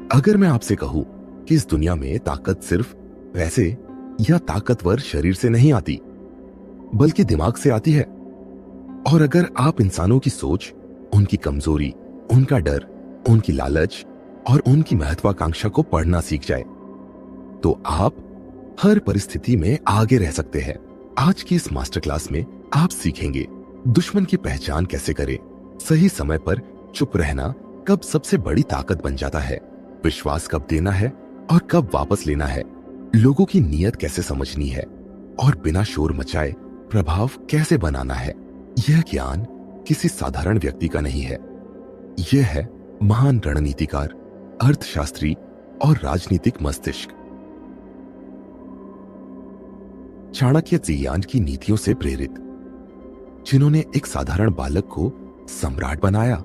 अगर मैं आपसे कहूं कि इस दुनिया में ताकत सिर्फ पैसे या ताकतवर शरीर से नहीं आती, बल्कि दिमाग से आती है, और अगर आप इंसानों की सोच, उनकी कमजोरी, उनका डर, उनकी लालच और उनकी महत्वाकांक्षा को पढ़ना सीख जाए, तो आप हर परिस्थिति में आगे रह सकते हैं। आज की इस मास्टर क्लास में आप सीखेंगे दुश्मन की पहचान कैसे करें, सही समय पर चुप रहना कब सबसे बड़ी ताकत बन जाता है, विश्वास कब देना है और कब वापस लेना है, लोगों की नीयत कैसे समझनी है और बिना शोर मचाए प्रभाव कैसे बनाना है। यह ज्ञान किसी साधारण व्यक्ति का नहीं है, यह है महान रणनीतिकार, अर्थशास्त्री और राजनीतिक मस्तिष्क चाणक्य ज़ियान की नीतियों से प्रेरित, जिन्होंने एक साधारण बालक को सम्राट बनाया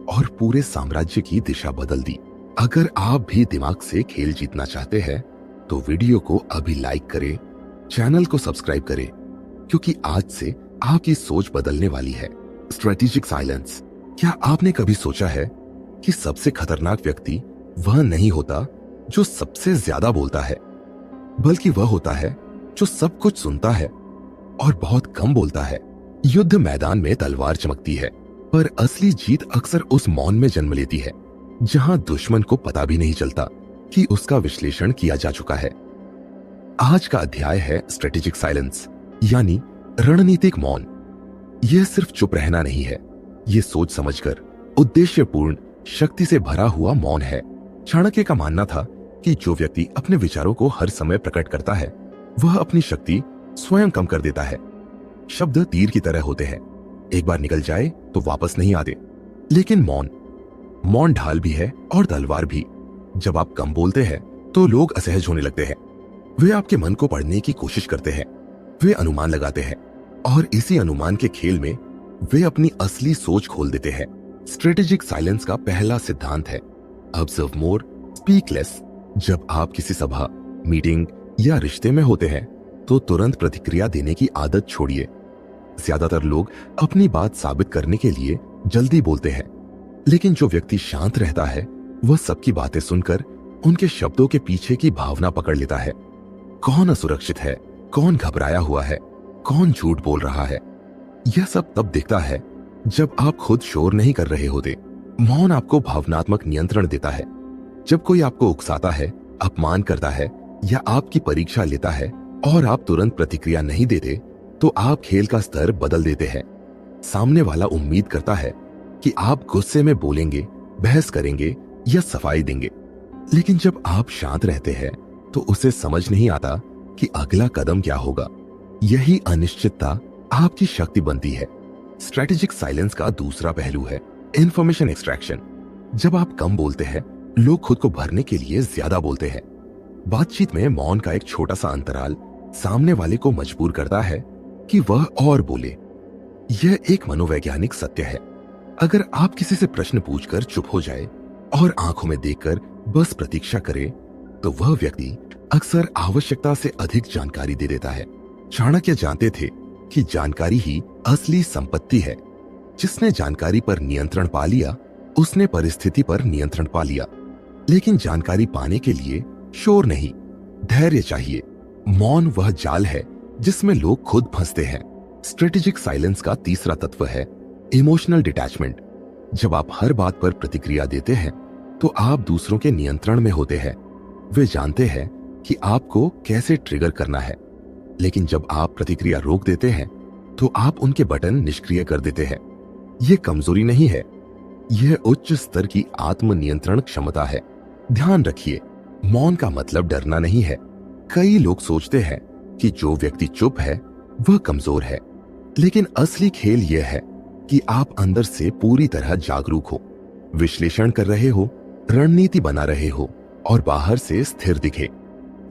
और पूरे साम्राज्य की दिशा बदल दी। अगर आप भी दिमाग से खेल जीतना चाहते हैं तो वीडियो को अभी लाइक करें, चैनल को सब्सक्राइब करें, क्योंकि आज से आपकी सोच बदलने वाली है। Strategic silence. क्या आपने कभी सोचा है कि सबसे खतरनाक व्यक्ति वह नहीं होता जो सबसे ज्यादा बोलता है, बल्कि वह होता है जो सब कुछ सुनता है और बहुत कम बोलता है। युद्ध मैदान में तलवार चमकती है, पर असली जीत अक्सर उस मौन में जन्म लेती है जहां दुश्मन को पता भी नहीं चलता कि उसका विश्लेषण किया जा चुका है। आज का अध्याय है स्ट्रेटेजिक साइलेंस, यानी रणनीतिक मौन। यह सिर्फ चुप रहना नहीं है, यह सोच समझकर उद्देश्यपूर्ण शक्ति से भरा हुआ मौन है। चाणक्य का मानना था कि जो व्यक्ति अपने विचारों को हर समय प्रकट करता है वह अपनी शक्ति स्वयं कम कर देता है। शब्द तीर की तरह होते हैं, एक बार निकल जाए तो वापस नहीं आते, लेकिन मौन ढाल भी है और तलवार भी। जब आप कम बोलते हैं तो लोग असहज होने लगते हैं, वे आपके मन को पढ़ने की कोशिश करते हैं, वे अनुमान लगाते हैं और इसी अनुमान के खेल में वे अपनी असली सोच खोल देते हैं। स्ट्रेटेजिक साइलेंस का पहला सिद्धांत है ऑब्जर्व मोर, स्पीक लेस। जब आप किसी सभा, मीटिंग या रिश्ते में होते हैं तो तुरंत प्रतिक्रिया देने की आदत छोड़िए। ज्यादातर लोग अपनी बात साबित करने के लिए जल्दी बोलते हैं, लेकिन जो व्यक्ति शांत रहता है वह सबकी बातें सुनकर उनके शब्दों के पीछे की भावना पकड़ लेता है। कौन असुरक्षित है, कौन घबराया हुआ है, कौन झूठ बोल रहा है, यह सब तब दिखता है जब आप खुद शोर नहीं कर रहे होते। मौन आपको भावनात्मक नियंत्रण देता है। जब कोई आपको उकसाता है, अपमान करता है या आपकी परीक्षा लेता है और आप तुरंत प्रतिक्रिया नहीं देते, तो आप खेल का स्तर बदल देते हैं। सामने वाला उम्मीद करता है कि आप गुस्से में बोलेंगे, बहस करेंगे या सफाई देंगे, लेकिन जब आप शांत रहते हैं तो उसे समझ नहीं आता कि अगला कदम क्या होगा। यही अनिश्चितता आपकी शक्ति बनती है। स्ट्रेटेजिक साइलेंस का दूसरा पहलू है इंफॉर्मेशन एक्सट्रैक्शन। जब आप कम बोलते हैं, लोग खुद को भरने के लिए ज्यादा बोलते हैं। बातचीत में मौन का एक छोटा सा अंतराल सामने वाले को मजबूर करता है कि वह और बोले। यह एक मनोवैज्ञानिक सत्य है। अगर आप किसी से प्रश्न पूछकर चुप हो जाए और आंखों में देखकर बस प्रतीक्षा करे, तो वह व्यक्ति अक्सर आवश्यकता से अधिक जानकारी दे देता है। चाणक्य जानते थे कि जानकारी ही असली संपत्ति है। जिसने जानकारी पर नियंत्रण पा लिया, उसने परिस्थिति पर नियंत्रण पा लिया। लेकिन जानकारी पाने के लिए शोर नहीं, धैर्य चाहिए। मौन वह जाल है जिसमें लोग खुद फंसते हैं। स्ट्रेटेजिक साइलेंस का तीसरा तत्व है इमोशनल डिटैचमेंट। जब आप हर बात पर प्रतिक्रिया देते हैं तो आप दूसरों के नियंत्रण में होते हैं। वे जानते हैं कि आपको कैसे ट्रिगर करना है, लेकिन जब आप प्रतिक्रिया रोक देते हैं तो आप उनके बटन निष्क्रिय कर देते हैं। यह कमजोरी नहीं है, यह उच्च स्तर की आत्म नियंत्रण क्षमता है। ध्यान रखिए, मौन का मतलब डरना नहीं है। कई लोग सोचते हैं कि जो व्यक्ति चुप है वह कमजोर है, लेकिन असली खेल यह है कि आप अंदर से पूरी तरह जागरूक हो, विश्लेषण कर रहे हो, रणनीति बना रहे हो और बाहर से स्थिर दिखे।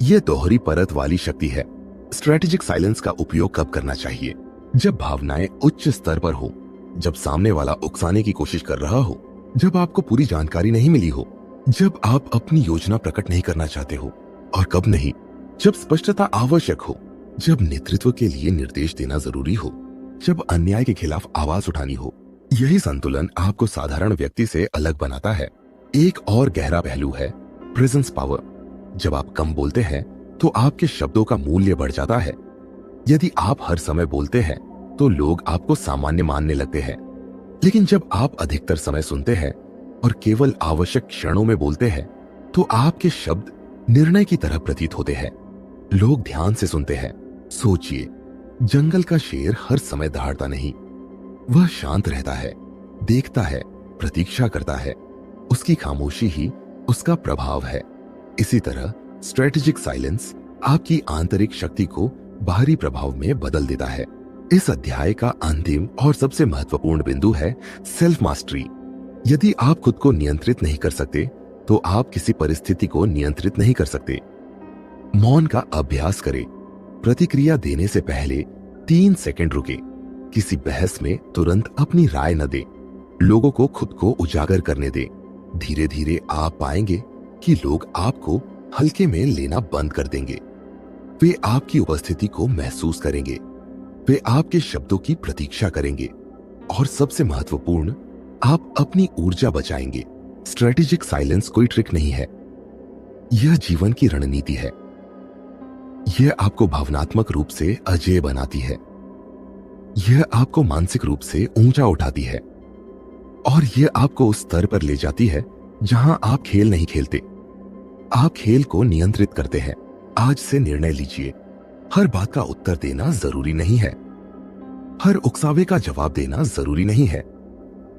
यह दोहरी परत वाली शक्ति है। स्ट्रेटेजिक साइलेंस का उपयोग कब करना चाहिए? जब भावनाएं उच्च स्तर पर हो, जब सामने वाला उकसाने की कोशिश कर रहा हो, जब आपको पूरी जानकारी नहीं मिली हो, जब आप अपनी योजना प्रकट नहीं करना चाहते हो। और कब नहीं? जब स्पष्टता आवश्यक हो, जब नेतृत्व के लिए निर्देश देना जरूरी हो, जब अन्याय के खिलाफ आवाज उठानी हो। यही संतुलन आपको साधारण व्यक्ति से अलग बनाता है। एक और गहरा पहलू है प्रेजेंस पावर। जब आप कम बोलते हैं तो आपके शब्दों का मूल्य बढ़ जाता है। यदि आप हर समय बोलते हैं तो लोग आपको सामान्य मानने लगते हैं। लेकिन जब आप अधिकतर समय सुनते हैं और केवल आवश्यक क्षणों में बोलते हैं तो आपके शब्द निर्णय की तरह प्रतीत होते हैं। लोग ध्यान से सुनते हैं। सोचिए, जंगल का शेर हर समय दहाड़ता नहीं, वह शांत रहता है, देखता है, प्रतीक्षा करता है। उसकी खामोशी ही उसका प्रभाव है। इसी तरह स्ट्रेटेजिक साइलेंस आपकी आंतरिक शक्ति को बाहरी प्रभाव में बदल देता है। इस अध्याय का अंतिम और सबसे महत्वपूर्ण बिंदु है सेल्फ मास्टरी। यदि आप खुद को नियंत्रित नहीं कर सकते तो आप किसी परिस्थिति को नियंत्रित नहीं कर सकते। मौन का अभ्यास करें। प्रतिक्रिया देने से पहले 3 सेकंड रुके। किसी बहस में तुरंत अपनी राय न दें। लोगों को खुद को उजागर करने दें। धीरे धीरे आप पाएंगे कि लोग आपको हल्के में लेना बंद कर देंगे। वे आपकी उपस्थिति को महसूस करेंगे। वे आपके शब्दों की प्रतीक्षा करेंगे। और सबसे महत्वपूर्ण, आप अपनी ऊर्जा बचाएंगे। स्ट्रेटेजिक साइलेंस कोई ट्रिक नहीं है, यह जीवन की रणनीति है। यह आपको भावनात्मक रूप से अजेय बनाती है। यह आपको मानसिक रूप से ऊंचा उठाती है। और यह आपको उस स्तर पर ले जाती है जहां आप खेल नहीं खेलते, आप खेल को नियंत्रित करते हैं। आज से निर्णय लीजिए। हर बात का उत्तर देना जरूरी नहीं है। हर उकसावे का जवाब देना जरूरी नहीं है।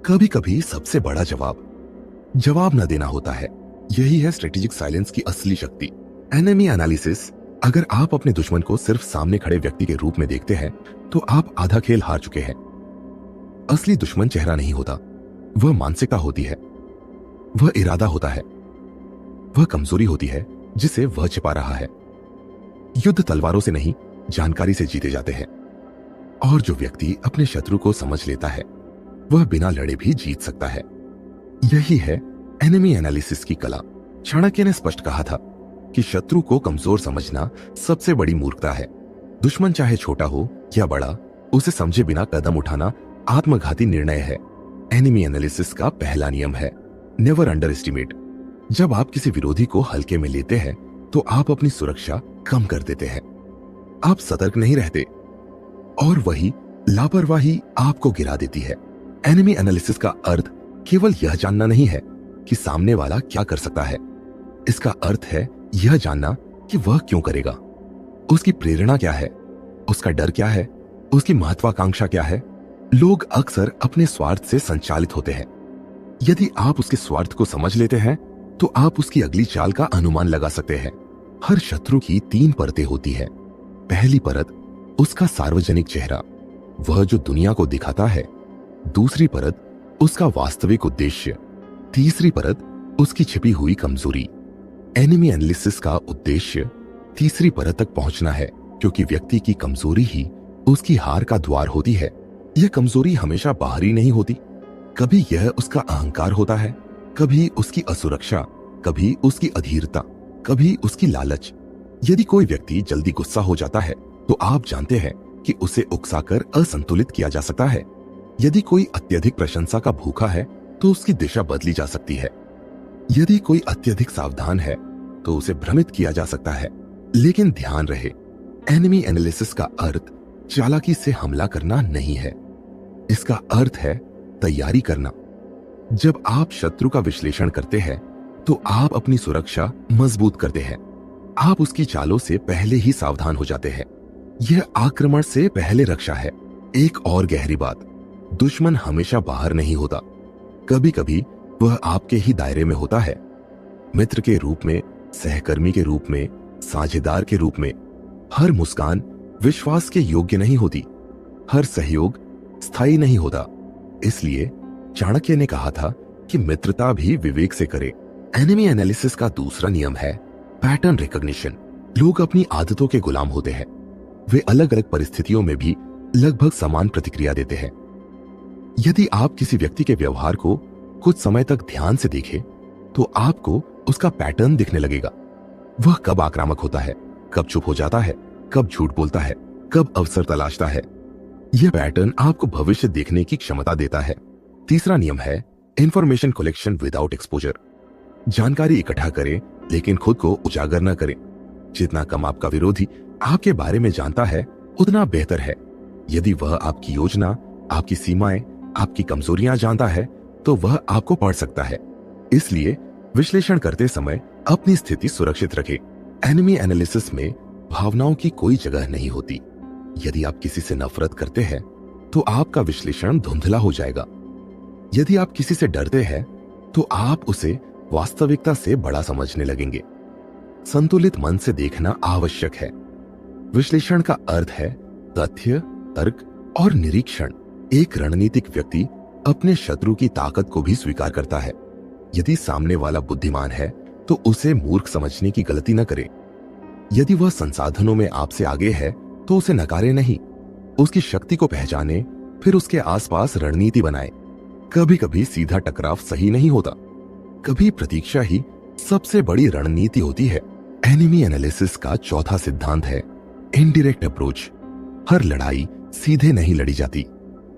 कभी कभी सबसे बड़ा जवाब न देना होता है। यही है स्ट्रेटेजिक साइलेंस की असली शक्ति। Enemy analysis. अगर आप अपने दुश्मन को सिर्फ सामने खड़े व्यक्ति के रूप में देखते हैं तो आप आधा खेल हार चुके हैं। असली दुश्मन चेहरा नहीं होता, वह मानसिकता होती है। वह इरादा होता है। वह कमजोरी होती है जिसे वह छिपा रहा है। युद्ध तलवारों से नहीं, जानकारी से जीते जाते हैं। और जो व्यक्ति अपने शत्रु को समझ लेता है वह बिना लड़े भी जीत सकता है। यही है एनिमी एनालिसिस की कला। चाणक्य ने स्पष्ट कहा था कि शत्रु को कमजोर समझना सबसे बड़ी मूर्खता है। दुश्मन चाहे छोटा हो या बड़ा, उसे समझे बिना कदम उठाना आत्मघाती निर्णय है। एनिमी एनालिसिस का पहला नियम है नेवर अंडर एस्टिमेट। जब आप किसी विरोधी को हल्के में लेते हैं तो आप अपनी सुरक्षा कम कर देते हैं। आप सतर्क नहीं रहते और वही लापरवाही आपको गिरा देती है। एनिमी एनालिसिस का अर्थ केवल यह जानना नहीं है कि सामने वाला क्या कर सकता है। इसका अर्थ है यह जानना कि वह क्यों करेगा, उसकी प्रेरणा क्या है, उसका डर क्या है, उसकी महत्वाकांक्षा क्या है। लोग अक्सर अपने स्वार्थ से संचालित होते हैं। यदि आप उसके स्वार्थ को समझ लेते हैं तो आप उसकी अगली चाल का अनुमान लगा सकते हैं। हर शत्रु की 3 परतें होती है। पहली परत उसका सार्वजनिक चेहरा, वह जो दुनिया को दिखाता है। दूसरी परत उसका वास्तविक उद्देश्य। तीसरी परत उसकी छिपी हुई कमजोरी। एनिमी एनालिसिस का उद्देश्य तीसरी परत तक पहुंचना है, क्योंकि व्यक्ति की कमजोरी ही उसकी हार का द्वार होती है। यह कमजोरी हमेशा बाहरी नहीं होती। कभी यह उसका अहंकार होता है, कभी उसकी असुरक्षा, कभी उसकी अधीरता, कभी उसकी लालच। यदि कोई व्यक्ति जल्दी गुस्सा हो जाता है तो आप जानते हैं कि उसे उकसाकर असंतुलित किया जा सकता है। यदि कोई अत्यधिक प्रशंसा का भूखा है तो उसकी दिशा बदली जा सकती है। यदि कोई अत्यधिक सावधान है तो उसे भ्रमित किया जा सकता है। लेकिन ध्यान रहे, एनिमी एनालिसिस का अर्थ चालाकी से हमला करना नहीं है। इसका अर्थ है तैयारी करना। जब आप शत्रु का विश्लेषण करते हैं तो आप अपनी सुरक्षा मजबूत करते हैं। आप उसकी चालों से पहले ही सावधान हो जाते हैं। यह आक्रमण से पहले रक्षा है। एक और गहरी बात, दुश्मन हमेशा बाहर नहीं होता। कभी कभी वह आपके ही दायरे में होता है। मित्र के रूप में, सहकर्मी के रूप में, साझेदार के रूप में। हर मुस्कान विश्वास के योग्य नहीं होती। हर सहयोग स्थायी नहीं होता। इसलिए चाणक्य ने कहा था कि मित्रता भी विवेक से करे। एनिमी एनालिसिस का दूसरा नियम है पैटर्न रिकॉग्निशन। लोग अपनी आदतों के गुलाम होते हैं। वे अलग अलग परिस्थितियों में भी लगभग समान प्रतिक्रिया देते हैं। यदि आप किसी व्यक्ति के व्यवहार को कुछ समय तक ध्यान से देखें तो आपको उसका पैटर्न दिखने लगेगा। वह कब आक्रामक होता है, कब चुप हो जाता है, कब झूठ बोलता है, कब अवसर तलाशता है। यह पैटर्न आपको भविष्य देखने की क्षमता देता है। तीसरा नियम है इंफॉर्मेशन कलेक्शन विदाउट एक्सपोजर। जानकारी इकट्ठा करें लेकिन खुद को उजागर न करें। जितना कम आपका विरोधी आपके बारे में जानता है उतना बेहतर है। यदि वह आपकी योजना, आपकी सीमाएं, आपकी कमजोरियां जानता है तो वह आपको पढ़ सकता है। इसलिए विश्लेषण करते समय अपनी स्थिति सुरक्षित रखें। एनिमी एनालिसिस में भावनाओं की कोई जगह नहीं होती। यदि आप किसी से नफरत करते हैं तो आपका विश्लेषण धुंधला हो जाएगा। यदि आप किसी से डरते हैं तो आप उसे वास्तविकता से बड़ा समझने लगेंगे। संतुलित मन से देखना आवश्यक है। विश्लेषण का अर्थ है तथ्य, तर्क और निरीक्षण। एक रणनीतिक व्यक्ति अपने शत्रु की ताकत को भी स्वीकार करता है। यदि सामने वाला बुद्धिमान है तो उसे मूर्ख समझने की गलती न करें। यदि वह संसाधनों में आपसे आगे है तो उसे नकारे नहीं, उसकी शक्ति को पहचाने, फिर उसके आसपास रणनीति बनाए। कभी कभी सीधा टकराव सही नहीं होता, कभी प्रतीक्षा ही सबसे बड़ी रणनीति होती है। एनिमी एनालिसिस का चौथा सिद्धांत है इनडायरेक्ट अप्रोच। हर लड़ाई सीधे नहीं लड़ी जाती।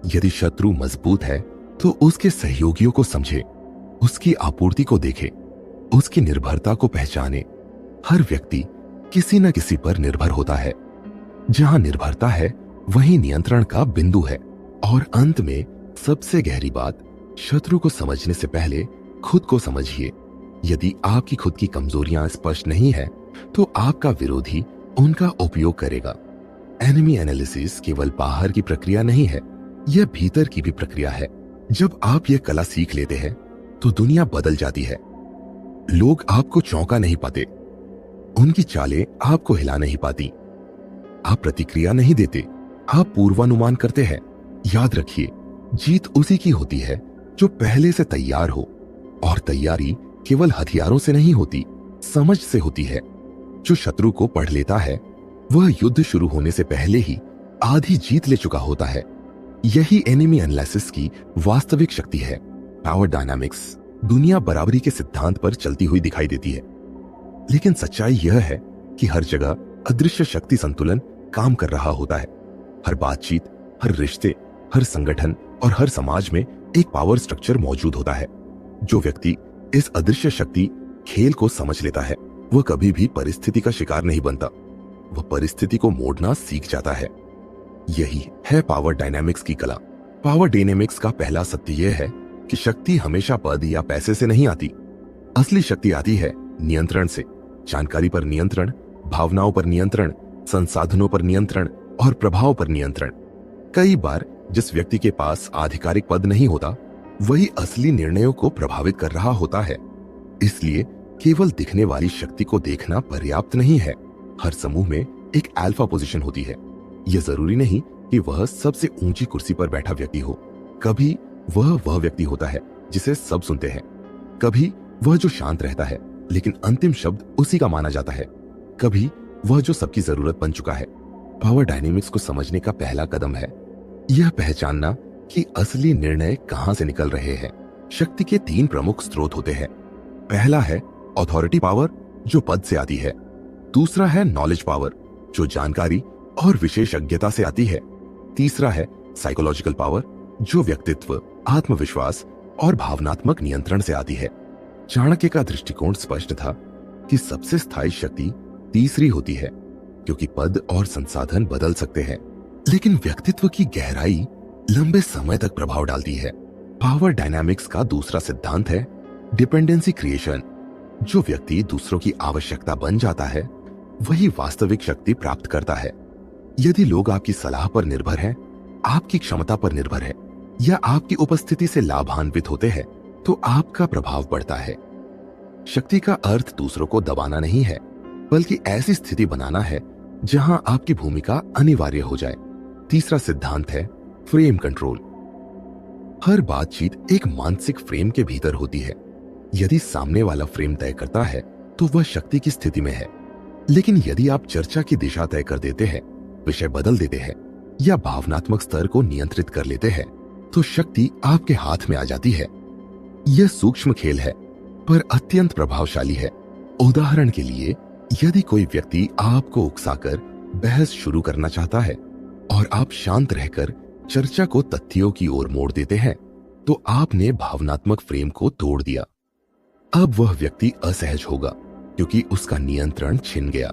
यदि शत्रु मजबूत है तो उसके सहयोगियों को समझे, उसकी आपूर्ति को देखे, उसकी निर्भरता को पहचाने। हर व्यक्ति किसी न किसी पर निर्भर होता है। जहां निर्भरता है वहीं नियंत्रण का बिंदु है। और अंत में सबसे गहरी बात, शत्रु को समझने से पहले खुद को समझिए। यदि आपकी खुद की कमजोरियां स्पष्ट नहीं है तो आपका विरोधी उनका उपयोग करेगा। एनिमी एनालिसिस केवल बाहर की प्रक्रिया नहीं है, यह भीतर की भी प्रक्रिया है। जब आप यह कला सीख लेते हैं तो दुनिया बदल जाती है। लोग आपको चौंका नहीं पाते, उनकी चालें आपको हिला नहीं पाती। आप प्रतिक्रिया नहीं देते, आप पूर्वानुमान करते हैं। याद रखिए, जीत उसी की होती है जो पहले से तैयार हो। और तैयारी केवल हथियारों से नहीं होती, समझ से होती है। जो शत्रु को पढ़ लेता है वह युद्ध शुरू होने से पहले ही आधी जीत ले चुका होता है। यही एनिमी एनालिसिस की वास्तविक शक्ति है। पावर डायनामिक्स दुनिया बराबरी के सिद्धांत पर चलती हुई दिखाई देती है, लेकिन सच्चाई यह है कि हर जगह अदृश्य शक्ति संतुलन काम कर रहा होता है। हर बातचीत, हर रिश्ते, हर संगठन और हर समाज में एक पावर स्ट्रक्चर मौजूद होता है। जो व्यक्ति इस अदृश्य शक्ति खेल को समझ लेता है वह कभी भी परिस्थिति का शिकार नहीं बनता, वह परिस्थिति को मोड़ना सीख जाता है। यही है पावर डायनामिक्स की कला। पावर डायनामिक्स का पहला सत्य यह है कि शक्ति हमेशा पद या पैसे से नहीं आती। असली शक्ति आती है नियंत्रण से। जानकारी पर नियंत्रण, भावनाओं पर नियंत्रण, संसाधनों पर नियंत्रण और प्रभाव पर नियंत्रण। कई बार जिस व्यक्ति के पास आधिकारिक पद नहीं होता वही असली निर्णयों को प्रभावित कर रहा होता है। इसलिए केवल दिखने वाली शक्ति को देखना पर्याप्त नहीं है। हर समूह में एक अल्फा पोजीशन होती है। यह जरूरी नहीं कि वह सबसे ऊंची कुर्सी पर बैठा व्यक्ति हो। कभी वह व्यक्ति होता है जिसे सब सुनते हैं। कभी वह जो शांत रहता है लेकिन अंतिम शब्द उसी का माना जाता है। कभी वह जो सबकी जरूरत बन चुका है। पावर डायनेमिक्स को समझने का पहला कदम है यह पहचानना कि असली निर्णय कहां से निकल रहे हैं। शक्ति के 3 प्रमुख स्रोत होते हैं। पहला है अथॉरिटी पावर, जो पद से आती है। दूसरा है नॉलेज पावर, जो जानकारी और विशेषज्ञता से आती है। तीसरा है साइकोलॉजिकल पावर, जो व्यक्तित्व, आत्मविश्वास और भावनात्मक नियंत्रण से आती है। चाणक्य का दृष्टिकोण स्पष्ट था कि सबसे स्थायी शक्ति तीसरी होती है, क्योंकि पद और संसाधन बदल सकते हैं लेकिन व्यक्तित्व की गहराई लंबे समय तक प्रभाव डालती है। पावर डायनामिक्स का दूसरा सिद्धांत है डिपेंडेंसी क्रिएशन। जो व्यक्ति दूसरों की आवश्यकता बन जाता है वही वास्तविक शक्ति प्राप्त करता है। यदि लोग आपकी सलाह पर निर्भर हैं, आपकी क्षमता पर निर्भर है या आपकी उपस्थिति से लाभान्वित होते हैं तो आपका प्रभाव बढ़ता है। शक्ति का अर्थ दूसरों को दबाना नहीं है, बल्कि ऐसी स्थिति बनाना है जहां आपकी भूमिका अनिवार्य हो जाए। तीसरा सिद्धांत है फ्रेम कंट्रोल। हर बातचीत एक मानसिक फ्रेम के भीतर होती है। यदि सामने वाला फ्रेम तय करता है तो वह शक्ति की स्थिति में है, लेकिन यदि आप चर्चा की दिशा तय कर देते हैं, विषय बदल देते हैं या भावनात्मक स्तर को नियंत्रित कर लेते हैं तो शक्ति आपके हाथ में आ जाती है। यह सूक्ष्म खेल है पर अत्यंत प्रभावशाली है। उदाहरण के लिए, यदि कोई व्यक्ति आपको उकसाकर बहस शुरू करना चाहता है और आप शांत रहकर चर्चा को तथ्यों की ओर मोड़ देते हैं तो आपने भावनात्मक फ्रेम को तोड़ दिया। अब वह व्यक्ति असहज होगा क्योंकि उसका नियंत्रण छिन गया।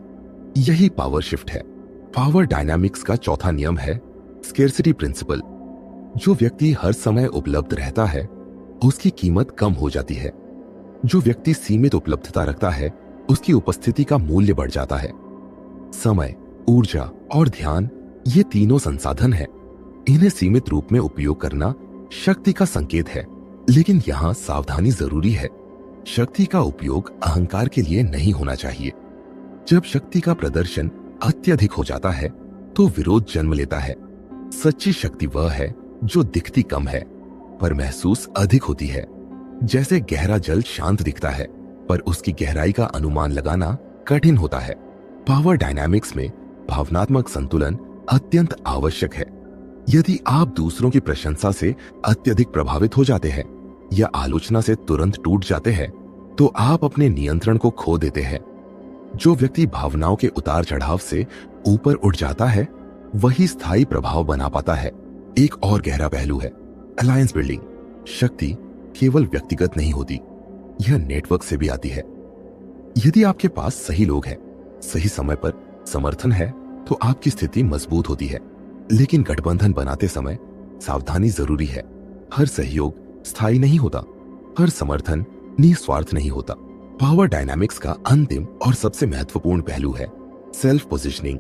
यही पावर शिफ्ट है। पावर डायनामिक्स का चौथा नियम है स्केर्सिटी प्रिंसिपल। जो व्यक्ति हर समय उपलब्ध रहता है उसकी कीमत कम हो जाती है। जो व्यक्ति सीमित उपलब्धता रखता है उसकी उपस्थिति का मूल्य बढ़ जाता है। समय, ऊर्जा और ध्यान ये तीनों संसाधन हैं। इन्हें सीमित रूप में उपयोग करना शक्ति का संकेत है, लेकिन यहाँ सावधानी जरूरी है। शक्ति का उपयोग अहंकार के लिए नहीं होना चाहिए। जब शक्ति का प्रदर्शन अत्यधिक हो जाता है तो विरोध जन्म लेता है। सच्ची शक्ति वह है जो दिखती कम है पर महसूस अधिक होती है। जैसे गहरा जल शांत दिखता है पर उसकी गहराई का अनुमान लगाना कठिन होता है। पावर डायनामिक्स में भावनात्मक संतुलन अत्यंत आवश्यक है। यदि आप दूसरों की प्रशंसा से अत्यधिक प्रभावित हो जाते हैं या आलोचना से तुरंत टूट जाते हैं तो आप अपने नियंत्रण को खो देते हैं। जो व्यक्ति भावनाओं के उतार चढ़ाव से ऊपर उठ जाता है वही स्थायी प्रभाव बना पाता है। एक और गहरा पहलू है अलायंस बिल्डिंग। शक्ति केवल व्यक्तिगत नहीं होती, यह नेटवर्क से भी आती है। यदि आपके पास सही लोग हैं, सही समय पर समर्थन है तो आपकी स्थिति मजबूत होती है। लेकिन गठबंधन बनाते समय सावधानी जरूरी है। हर सहयोग स्थायी नहीं होता, हर समर्थन निस्वार्थ नहीं होता। पावर डायनामिक्स का अंतिम और सबसे महत्वपूर्ण पहलू है सेल्फ पोजीशनिंग।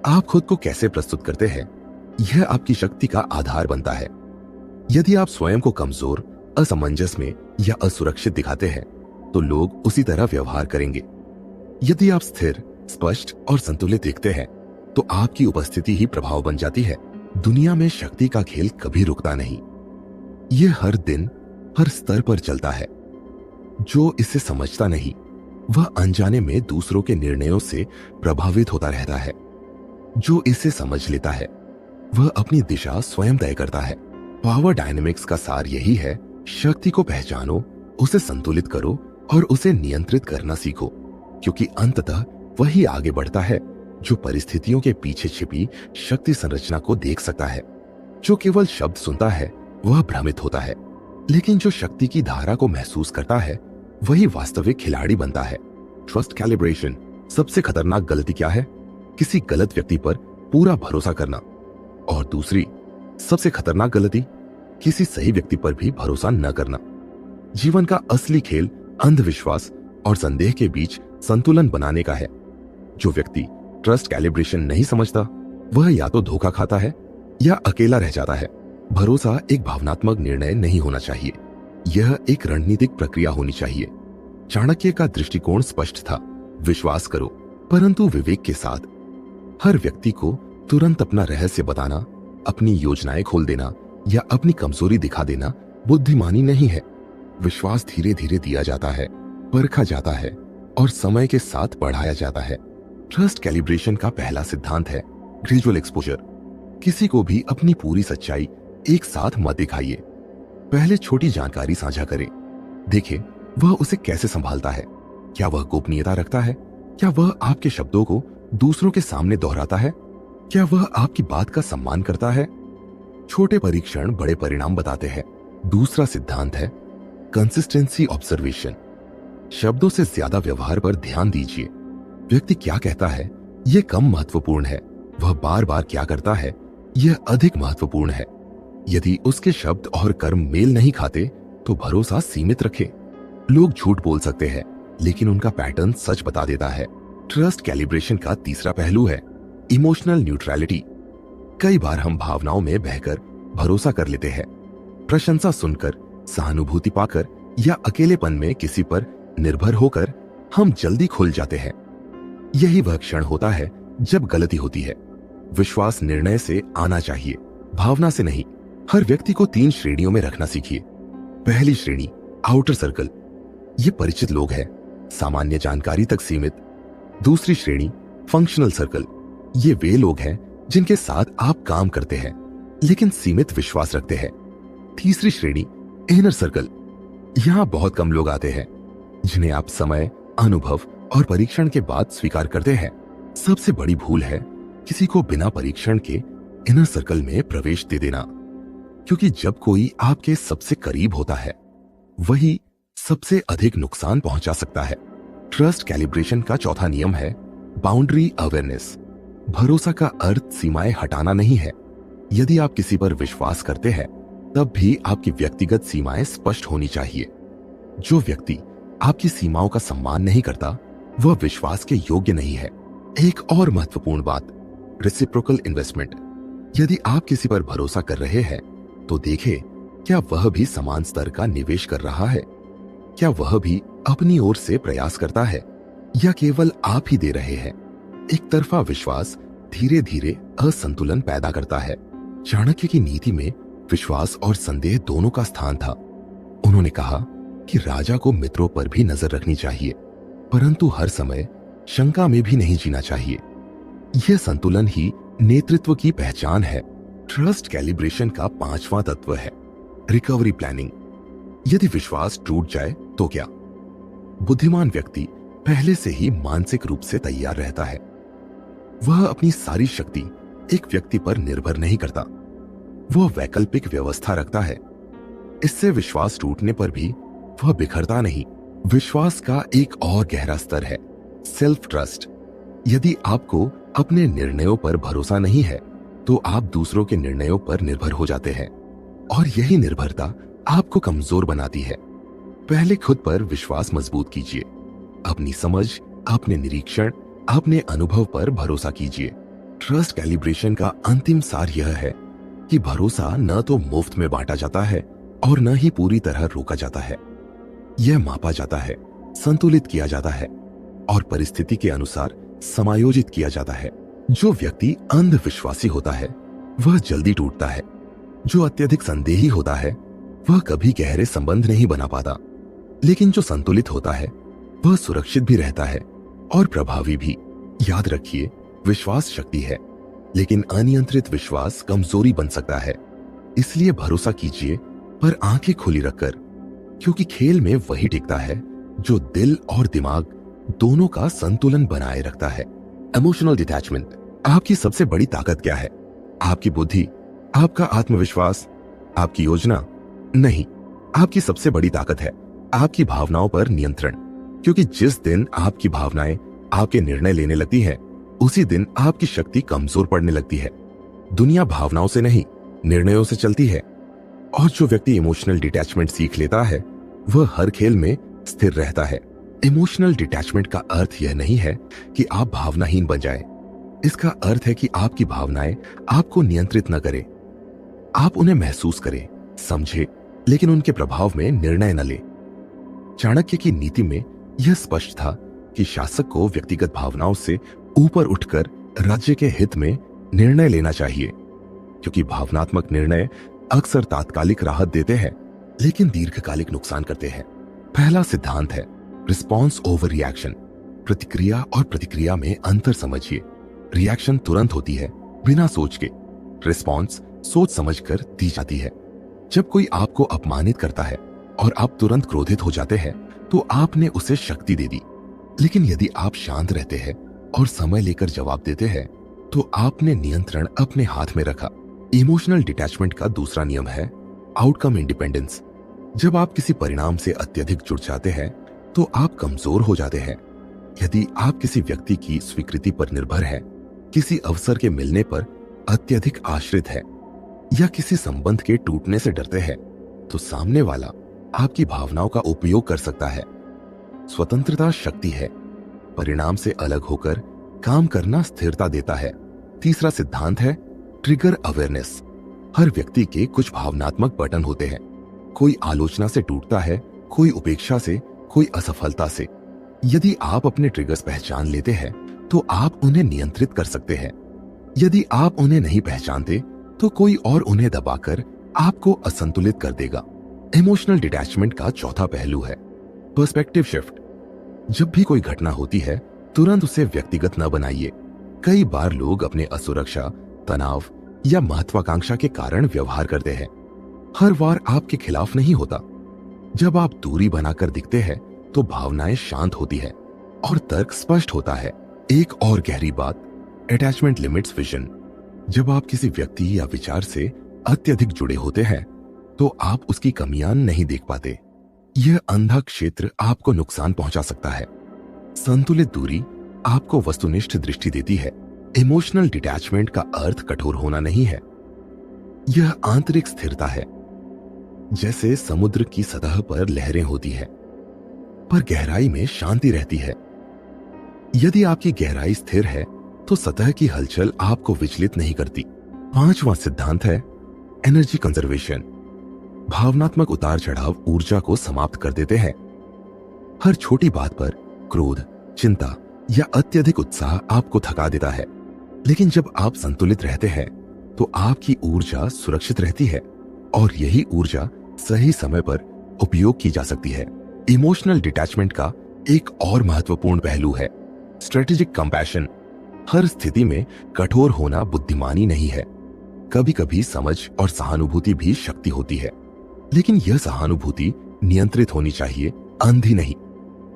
आप खुद को कैसे प्रस्तुत करते हैं यह आपकी शक्ति का आधार बनता है। यदि आप स्वयं को कमजोर, असमंजस में या असुरक्षित दिखाते हैं तो लोग उसी तरह व्यवहार करेंगे। यदि आप स्थिर, स्पष्ट और संतुलित दिखते हैं तो आपकी उपस्थिति ही प्रभाव बन जाती है। दुनिया में शक्ति का खेल कभी रुकता नहीं। यह हर दिन, हर स्तर पर चलता है। जो इसे समझता नहीं वह अनजाने में दूसरों के निर्णयों से प्रभावित होता रहता है। जो इसे समझ लेता है वह अपनी दिशा स्वयं तय करता है। पावर डायनामिक्स का सार यही है, शक्ति को पहचानो, उसे संतुलित करो और उसे नियंत्रित करना सीखो, क्योंकि अंततः वही आगे बढ़ता है जो परिस्थितियों के पीछे छिपी शक्ति संरचना को देख सकता है। जो केवल शब्द सुनता है वह भ्रमित होता है, लेकिन जो शक्ति की धारा को महसूस करता है वही वास्तविक खिलाड़ी बनता है। Trust calibration. सबसे खतरनाक गलती क्या है? किसी गलत व्यक्ति पर पूरा भरोसा करना। और दूसरी सबसे खतरनाक गलती, किसी सही व्यक्ति पर भी भरोसा न करना। जीवन का असली खेल अंधविश्वास और संदेह के बीच संतुलन बनाने का है। जो व्यक्ति ट्रस्ट कैलिब्रेशन नहीं समझता वह या तो धोखा खाता है या अकेला रह जाता है। भरोसा एक भावनात्मक निर्णय नहीं होना चाहिए, यह एक रणनीतिक प्रक्रिया होनी चाहिए। चाणक्य का दृष्टिकोण स्पष्ट था, विश्वास करो परंतु विवेक के साथ। हर व्यक्ति को तुरंत अपना रहस्य बताना, अपनी योजनाएं खोल देना या अपनी कमजोरी दिखा देना बुद्धिमानी नहीं है। विश्वास धीरे धीरे दिया जाता है, परखा जाता है और समय के साथ बढ़ाया जाता है। ट्रस्ट कैलिब्रेशन का पहला सिद्धांत है ग्रेजुअल एक्सपोजर। किसी को भी अपनी पूरी सच्चाई एक साथ मत दिखाइए। पहले छोटी जानकारी साझा करें, देखें वह उसे कैसे संभालता है। क्या वह गोपनीयता रखता है? क्या वह आपके शब्दों को दूसरों के सामने दोहराता है? क्या वह आपकी बात का सम्मान करता है? छोटे परीक्षण बड़े परिणाम बताते हैं। दूसरा सिद्धांत है कंसिस्टेंसी ऑब्जर्वेशन। शब्दों से ज्यादा व्यवहार पर ध्यान दीजिए। व्यक्ति क्या कहता है यह कम महत्वपूर्ण है, वह बार बार क्या करता है यह अधिक महत्वपूर्ण है। यदि उसके शब्द और कर्म मेल नहीं खाते तो भरोसा सीमित रखें। लोग झूठ बोल सकते हैं लेकिन उनका पैटर्न सच बता देता है। ट्रस्ट कैलिब्रेशन का तीसरा पहलू है इमोशनल न्यूट्रलिटी। कई बार हम भावनाओं में बहकर भरोसा कर लेते हैं। प्रशंसा सुनकर, सहानुभूति पाकर या अकेलेपन में किसी पर निर्भर होकर हम जल्दी खुल जाते हैं। यही वह क्षण होता है जब गलती होती है। विश्वास निर्णय से आना चाहिए, भावना से नहीं। हर व्यक्ति को 3 श्रेणियों में रखना सीखिए। पहली श्रेणी आउटर सर्कल, ये परिचित लोग हैं, सामान्य जानकारी तक सीमित। दूसरी श्रेणी फंक्शनल सर्कल, ये वे लोग हैं जिनके साथ आप काम करते हैं लेकिन सीमित विश्वास रखते हैं। तीसरी श्रेणी इनर सर्कल, यहां बहुत कम लोग आते हैं जिन्हें आप समय, अनुभव और परीक्षण के बाद स्वीकार करते हैं। सबसे बड़ी भूल है किसी को बिना परीक्षण के इनर सर्कल में प्रवेश दे देना, क्योंकि जब कोई आपके सबसे करीब होता है वही सबसे अधिक नुकसान पहुंचा सकता है। ट्रस्ट कैलिब्रेशन का चौथा नियम है बाउंड्री अवेयरनेस। भरोसा का अर्थ सीमाएं हटाना नहीं है। यदि आप किसी पर विश्वास करते हैं, तब भी आपकी व्यक्तिगत सीमाएं स्पष्ट होनी चाहिए। जो व्यक्ति आपकी सीमाओं का सम्मान नहीं करता, वह विश्वास के योग्य नहीं है। एक और महत्वपूर्ण बात, रेसिप्रोकल इन्वेस्टमेंट। यदि आप किसी पर भरोसा कर रहे हैं, तो देखें क्या वह भी समान स्तर का निवेश कर रहा है। क्या वह भी अपनी ओर से प्रयास करता है या केवल आप ही दे रहे हैं। एक तरफा विश्वास धीरे धीरे असंतुलन पैदा करता है। चाणक्य की नीति में विश्वास और संदेह दोनों का स्थान था। उन्होंने कहा कि राजा को मित्रों पर भी नजर रखनी चाहिए, परंतु हर समय शंका में भी नहीं जीना चाहिए। यह संतुलन ही नेतृत्व की पहचान है। ट्रस्ट कैलिब्रेशन का पांचवां तत्व है रिकवरी प्लानिंग। यदि विश्वास टूट जाए तो क्या? बुद्धिमान व्यक्ति पहले से ही मानसिक रूप से तैयार रहता है। वह अपनी सारी शक्ति एक व्यक्ति पर निर्भर नहीं करता। वह वैकल्पिक व्यवस्था रखता है। इससे विश्वास टूटने पर भी वह बिखरता नहीं। विश्वास का एक और गहरा स्तर है सेल्फ ट्रस्ट। यदि आपको अपने निर्णयों पर भरोसा नहीं है, तो आप दूसरों के निर्णयों पर निर्भर हो जाते हैं, और यही निर्भरता आपको कमजोर बनाती है। पहले खुद पर विश्वास मजबूत कीजिए। अपनी समझ, अपने निरीक्षण, अपने अनुभव पर भरोसा कीजिए। ट्रस्ट कैलिब्रेशन का अंतिम सार यह है कि भरोसा न तो मुफ्त में बांटा जाता है और न ही पूरी तरह रोका जाता है। यह मापा जाता है, संतुलित किया जाता है और परिस्थिति के अनुसार समायोजित किया जाता है। जो व्यक्ति अंधविश्वासी होता है, वह जल्दी टूटता है। जो अत्यधिक संदेही होता है, वह कभी गहरे संबंध नहीं बना पाता। लेकिन जो संतुलित होता है, वह सुरक्षित भी रहता है और प्रभावी भी। याद रखिए, विश्वास शक्ति है, लेकिन अनियंत्रित विश्वास कमजोरी बन सकता है। इसलिए भरोसा कीजिए, पर आंखें खुली रखकर, क्योंकि खेल में वही टिकता है जो दिल और दिमाग दोनों का संतुलन बनाए रखता है। Emotional detachment. आपकी सबसे बड़ी ताकत क्या है? आपकी बुद्धि, आपका आत्मविश्वास, आपकी योजना? नहीं, आपकी सबसे बड़ी ताकत है आपकी भावनाओं पर नियंत्रण। क्योंकि जिस दिन आपकी भावनाएं आपके निर्णय लेने लगती हैं, उसी दिन आपकी शक्ति कमजोर पड़ने लगती है। दुनिया भावनाओं से नहीं, निर्णयों से चलती है। और जो व्यक्ति इमोशनल डिटैचमेंट सीख लेता है, वह हर खेल में स्थिर रहता है। इमोशनल डिटैचमेंट का अर्थ यह नहीं है कि आप भावनाहीन बन जाएं। इसका अर्थ है कि आपकी भावनाएं आपको नियंत्रित न करें। आप उन्हें महसूस करें, समझें, लेकिन उनके प्रभाव में निर्णय न लें। चाणक्य की नीति में यह स्पष्ट था कि शासक को व्यक्तिगत भावनाओं से ऊपर उठकर राज्य के हित में निर्णय लेना चाहिए, क्योंकि भावनात्मक निर्णय अक्सर तात्कालिक राहत देते हैं, लेकिन दीर्घकालिक नुकसान करते हैं। पहला सिद्धांत है रिस्पॉन्स ओवर रिएक्शन। प्रतिक्रिया और प्रतिक्रिया में अंतर समझिए। रिएक्शन तुरंत होती है, बिना सोच के। रिस्पॉन्स सोच समझकर दी जाती है। जब कोई आपको अपमानित करता है और आप तुरंत क्रोधित हो जाते हैं, तो आपने उसे शक्ति दे दी। लेकिन यदि आप शांत रहते हैं और समय लेकर जवाब देते हैं, तो आपने नियंत्रण अपने हाथ में रखा। इमोशनल डिटैचमेंट का दूसरा नियम है आउटकम इंडिपेंडेंस। जब आप किसी परिणाम से अत्यधिक जुड़ जाते हैं, तो आप कमजोर हो जाते हैं। यदि आप किसी व्यक्ति की स्वीकृति पर निर्भर हैं, किसी अवसर के मिलने पर अत्यधिक आश्रित है, या किसी संबंध के टूटने से डरते हैं, तो सामने वाला आपकी भावनाओं का उपयोग कर सकता है। स्वतंत्रता शक्ति है। परिणाम से अलग होकर काम करना स्थिरता देता है। तीसरा सिद्धांत है ट्रिगर अवेयरनेस। हर व्यक्ति के कुछ भावनात्मक बटन होते हैं। कोई आलोचना से टूटता है, कोई उपेक्षा से, कोई असफलता से। यदि आप अपने ट्रिगर्स पहचान लेते हैं, तो आप उन्हें नियंत्रित कर सकते हैं। यदि आप उन्हें नहीं पहचानते, तो कोई और उन्हें दबाकर आपको असंतुलित कर देगा। इमोशनल डिटैचमेंट का चौथा पहलू है पर्सपेक्टिव शिफ्ट। जब भी कोई घटना होती है, तुरंत उसे व्यक्तिगत न बनाइए। कई बार लोग अपने असुरक्षा, तनाव या महत्वाकांक्षा के कारण व्यवहार करते हैं। हर बार आपके खिलाफ नहीं होता। जब आप दूरी बनाकर दिखते हैं, तो भावनाएं शांत होती है और तर्क स्पष्ट होता है। एक और गहरी बात, अटैचमेंट लिमिट्स विजन। जब आप किसी व्यक्ति या विचार से अत्यधिक जुड़े होते हैं, तो आप उसकी कमियां नहीं देख पाते। यह अंधा क्षेत्र आपको नुकसान पहुंचा सकता है। संतुलित दूरी आपको वस्तुनिष्ठ दृष्टि देती है। इमोशनल डिटैचमेंट का अर्थ कठोर होना नहीं है, यह आंतरिक स्थिरता है। जैसे समुद्र की सतह पर लहरें होती है, पर गहराई में शांति रहती है। यदि आपकी गहराई स्थिर है तो सतह की हलचल आपको विचलित नहीं करती। पांचवां सिद्धांत है एनर्जी कंजर्वेशन। भावनात्मक उतार चढ़ाव ऊर्जा को समाप्त कर देते हैं। हर छोटी बात पर क्रोध, चिंता या अत्यधिक उत्साह आपको थका देता है, लेकिन जब आप संतुलित रहते हैं तो आपकी ऊर्जा सुरक्षित रहती है और यही ऊर्जा सही समय पर उपयोग की जा सकती है। इमोशनल डिटैचमेंट का एक और महत्वपूर्ण पहलू है स्ट्रेटेजिक कंपैशन। हर स्थिति में कठोर होना बुद्धिमानी नहीं है। कभी कभी समझ और सहानुभूति भी शक्ति होती है, लेकिन यह सहानुभूति नियंत्रित होनी चाहिए, अंधी नहीं।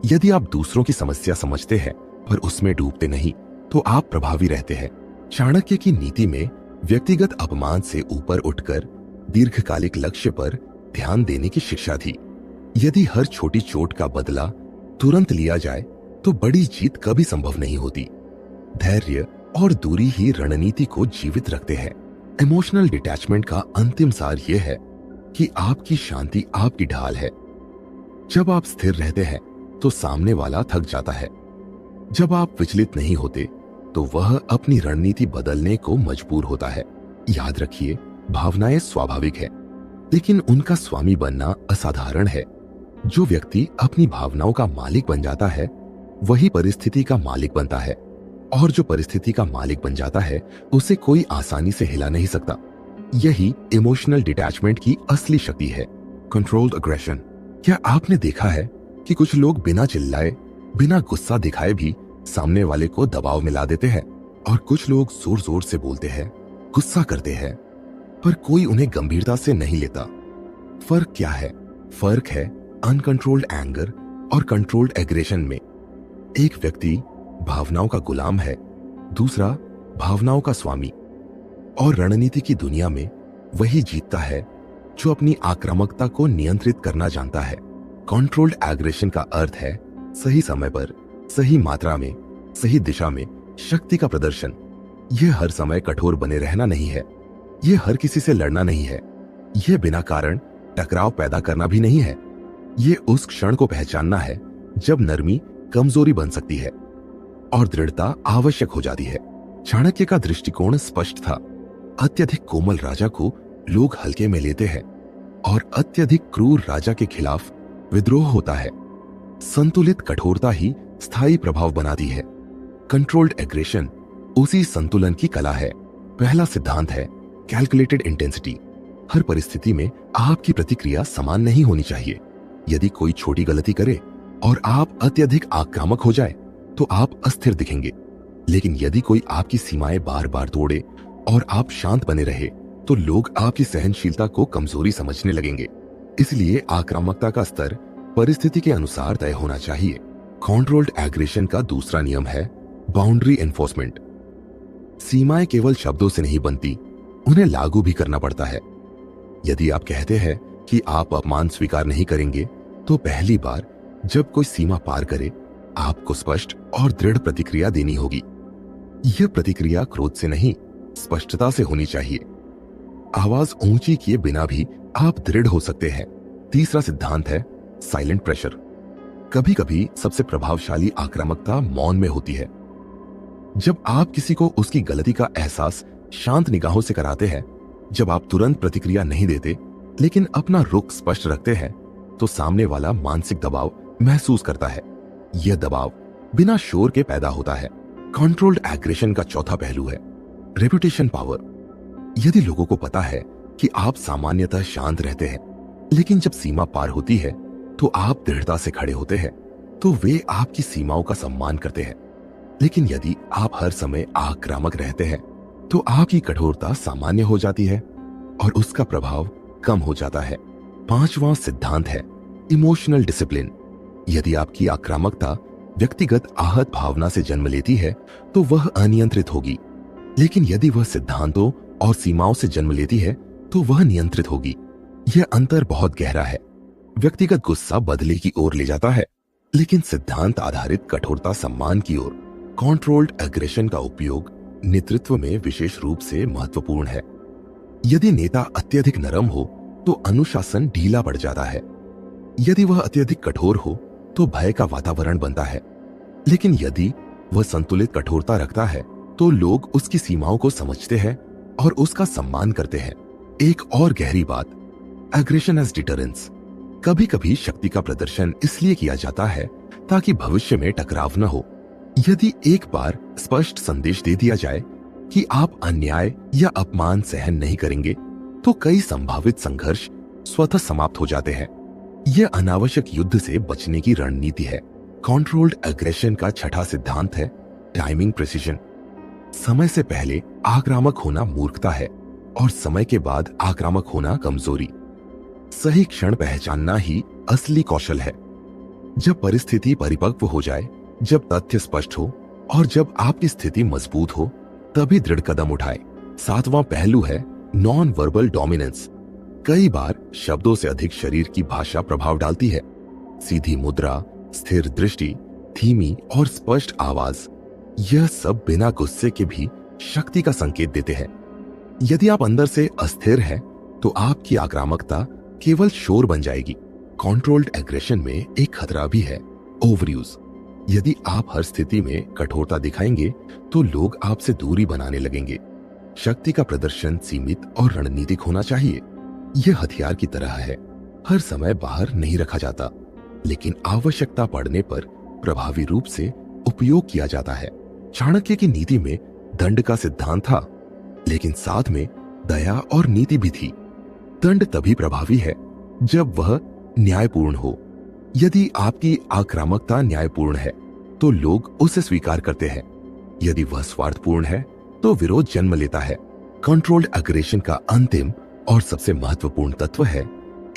यदि आप दूसरों की समस्या समझते हैं पर उसमें डूबते नहीं तो आप प्रभावी रहते हैं। चाणक्य की नीति में व्यक्तिगत अपमान से ऊपर उठकर दीर्घकालिक लक्ष्य पर ध्यान देने की शिक्षा थी। यदि हर छोटी चोट का बदला तुरंत लिया जाए तो बड़ी जीत कभी संभव नहीं होती। धैर्य और दूरी ही रणनीति को जीवित रखते हैं। इमोशनल डिटैचमेंट का अंतिम सार यह है कि आपकी शांति आपकी ढाल है। जब आप स्थिर रहते हैं तो सामने वाला थक जाता है। जब आप विचलित नहीं होते तो वह अपनी रणनीति बदलने को मजबूर होता है। याद रखिए, भावनाएं स्वाभाविक है, लेकिन उनका स्वामी बनना असाधारण है। जो व्यक्ति अपनी भावनाओं का मालिक बन जाता है वही परिस्थिति का मालिक बनता है, और जो परिस्थिति का मालिक बन जाता है उसे कोई आसानी से हिला नहीं सकता। यही इमोशनल डिटैचमेंट की असली शक्ति है। Controlled aggression. क्या आपने देखा है कि कुछ लोग बिना चिल्लाए, बिना गुस्सा दिखाए भी सामने वाले को दबाव में ला देते हैं, और कुछ लोग जोर जोर से बोलते हैं, गुस्सा करते हैं, पर कोई उन्हें गंभीरता से नहीं लेता। फर्क क्या है? फर्क है अनकंट्रोल्ड एंगर और कंट्रोल्ड एग्रेशन में। एक व्यक्ति भावनाओं का गुलाम है, दूसरा भावनाओं का स्वामी। और रणनीति की दुनिया में वही जीतता है जो अपनी आक्रामकता को नियंत्रित करना जानता है। कंट्रोल्ड एग्रेशन का अर्थ है सही समय पर, सही मात्रा में, सही दिशा में शक्ति का प्रदर्शन। यह हर समय कठोर बने रहना नहीं है, यह हर किसी से लड़ना नहीं है, यह बिना कारण टकराव पैदा करना भी नहीं है। यह उस क्षण को पहचानना है जब नरमी कमजोरी बन सकती है और दृढ़ता आवश्यक हो जाती है। चाणक्य का दृष्टिकोण स्पष्ट था। अत्यधिक कोमल राजा को लोग हल्के में लेते हैं और अत्यधिक क्रूर राजा के खिलाफ विद्रोह होता है। संतुलित कठोरता ही स्थायी प्रभाव बनाती है। कंट्रोल्ड एग्रेशन उसी संतुलन की कला है। पहला सिद्धांत है कैलकुलेटेड इंटेंसिटी। हर परिस्थिति में आपकी प्रतिक्रिया समान नहीं होनी चाहिए। यदि कोई छोटी गलती करे और आप अत्यधिक आक्रामक हो जाए तो आप अस्थिर दिखेंगे, लेकिन यदि कोई आपकी सीमाएं बार बार तोड़े और आप शांत बने रहे तो लोग आपकी सहनशीलता को कमजोरी समझने लगेंगे। इसलिए आक्रामकता का स्तर परिस्थिति के अनुसार तय होना चाहिए। कंट्रोल्ड एग्रेशन का दूसरा नियम है बाउंड्री एनफोर्समेंट। सीमाएं केवल शब्दों से नहीं बनती, उन्हें लागू भी करना पड़ता है। यदि आप कहते हैं कि आप अपमान स्वीकार नहीं करेंगे, तो पहली बार जब कोई सीमा पार करे आपको स्पष्ट और दृढ़ प्रतिक्रिया देनी होगी। यह प्रतिक्रिया क्रोध से नहीं, स्पष्टता से होनी चाहिए। आवाज ऊंची किए बिना भी आप दृढ़ हो सकते हैं। तीसरा सिद्धांत है साइलेंट प्रेशर। कभी कभी सबसे प्रभावशाली आक्रामकता मौन में होती है। जब आप किसी को उसकी गलती का एहसास शांत निगाहों से कराते हैं, जब आप तुरंत प्रतिक्रिया नहीं देते लेकिन अपना रुख स्पष्ट रखते हैं, तो सामने वाला मानसिक दबाव महसूस करता है। यह दबाव बिना शोर के पैदा होता है। कंट्रोल्ड एग्रेशन का चौथा पहलू है रेपुटेशन पावर। यदि लोगों को पता है कि आप सामान्यतः शांत रहते हैं, लेकिन जब सीमा पार होती है तो आप दृढ़ता से खड़े होते हैं, तो वे आपकी सीमाओं का सम्मान करते हैं। लेकिन यदि आप हर समय आक्रामक रहते हैं तो आपकी कठोरता सामान्य हो जाती है और उसका प्रभाव कम हो जाता है। पांचवां सिद्धांत है इमोशनल डिसिप्लिन। यदि आपकी आक्रामकता व्यक्तिगत आहत भावना से जन्म लेती है तो वह अनियंत्रित होगी, लेकिन यदि वह सिद्धांतों और सीमाओं से जन्म लेती है तो वह नियंत्रित होगी। यह अंतर बहुत गहरा है। व्यक्तिगत गुस्सा बदले की ओर ले जाता है, लेकिन सिद्धांत आधारित कठोरता सम्मान की ओर। कंट्रोल्ड एग्रेशन का उपयोग नेतृत्व में विशेष रूप से महत्वपूर्ण है। यदि नेता अत्यधिक नरम हो तो अनुशासन ढीला पड़ जाता है। यदि वह अत्यधिक कठोर हो तो भय का वातावरण बनता है। लेकिन यदि वह संतुलित कठोरता रखता है तो लोग उसकी सीमाओं को समझते हैं और उसका सम्मान करते हैं। एक और गहरी बात, एग्रेशन एज डिटरेंस। कभी कभी शक्ति का प्रदर्शन इसलिए किया जाता है ताकि भविष्य में टकराव न हो। यदि एक बार स्पष्ट संदेश दे दिया जाए कि आप अन्याय या अपमान सहन नहीं करेंगे, तो कई संभावित संघर्ष स्वतः समाप्त हो जाते हैं। यह अनावश्यक युद्ध से बचने की रणनीति है। कंट्रोल्ड एग्रेशन का छठा सिद्धांत है टाइमिंग प्रिसिजन। समय से पहले आक्रामक होना मूर्खता है और समय के बाद आक्रामक होना कमजोरी। सही क्षण पहचानना ही असली कौशल है। जब परिस्थिति परिपक्व हो जाए, जब तथ्य स्पष्ट हो और जब आपकी स्थिति मजबूत हो, तभी दृढ़ कदम उठाएं। सातवां पहलू है नॉन वर्बल डोमिनेंस। कई बार शब्दों से अधिक शरीर की भाषा प्रभाव डालती है। सीधी मुद्रा, स्थिर दृष्टि, धीमी और स्पष्ट आवाज, यह सब बिना गुस्से के भी शक्ति का संकेत देते हैं। यदि आप अंदर से अस्थिर हैं, तो आपकी आक्रामकता केवल शोर बन जाएगी। कंट्रोल्ड एग्रेशन में एक खतरा भी है, ओवरयूज। यदि आप हर स्थिति में कठोरता दिखाएंगे तो लोग आपसे दूरी बनाने लगेंगे। शक्ति का प्रदर्शन सीमित और रणनीतिक होना चाहिए। यह हथियार की तरह है, हर समय बाहर नहीं रखा जाता, लेकिन आवश्यकता पड़ने पर प्रभावी रूप से उपयोग किया जाता है। चाणक्य की नीति में दंड का सिद्धांत था, लेकिन साथ में दया और नीति भी थी। दंड तभी प्रभावी है जब वह न्यायपूर्ण हो। यदि आपकी आक्रामकता न्यायपूर्ण है तो लोग उसे स्वीकार करते हैं। यदि वह स्वार्थपूर्ण है तो विरोध जन्म लेता है। कंट्रोल्ड एग्रेशन का अंतिम और सबसे महत्वपूर्ण तत्व है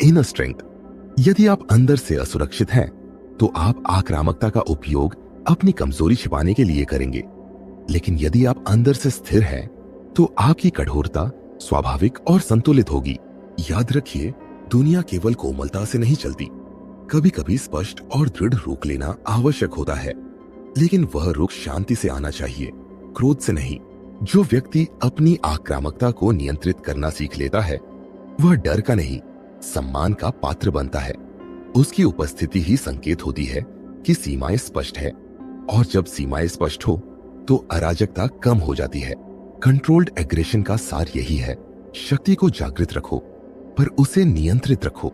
इनर स्ट्रेंथ। यदि आप अंदर से असुरक्षित हैं, तो आप आक्रामकता का उपयोग अपनी कमजोरी छिपाने के लिए करेंगे। लेकिन यदि आप अंदर से स्थिर हैं, तो आपकी कठोरता स्वाभाविक और संतुलित होगी। याद रखिए, दुनिया केवल कोमलता से नहीं चलती। कभी कभी स्पष्ट और दृढ़ रुख लेना आवश्यक होता है, लेकिन वह रुख शांति से आना चाहिए, क्रोध से नहीं। जो व्यक्ति अपनी आक्रामकता को नियंत्रित करना सीख लेता है, वह डर का नहीं, सम्मान का पात्र बनता है। उसकी उपस्थिति ही संकेत होती है कि सीमाएं स्पष्ट है, और जब सीमाएं स्पष्ट हो तो अराजकता कम हो जाती है। कंट्रोल्ड एग्रेशन का सार यही है, शक्ति को जागृत रखो, पर उसे नियंत्रित रखो,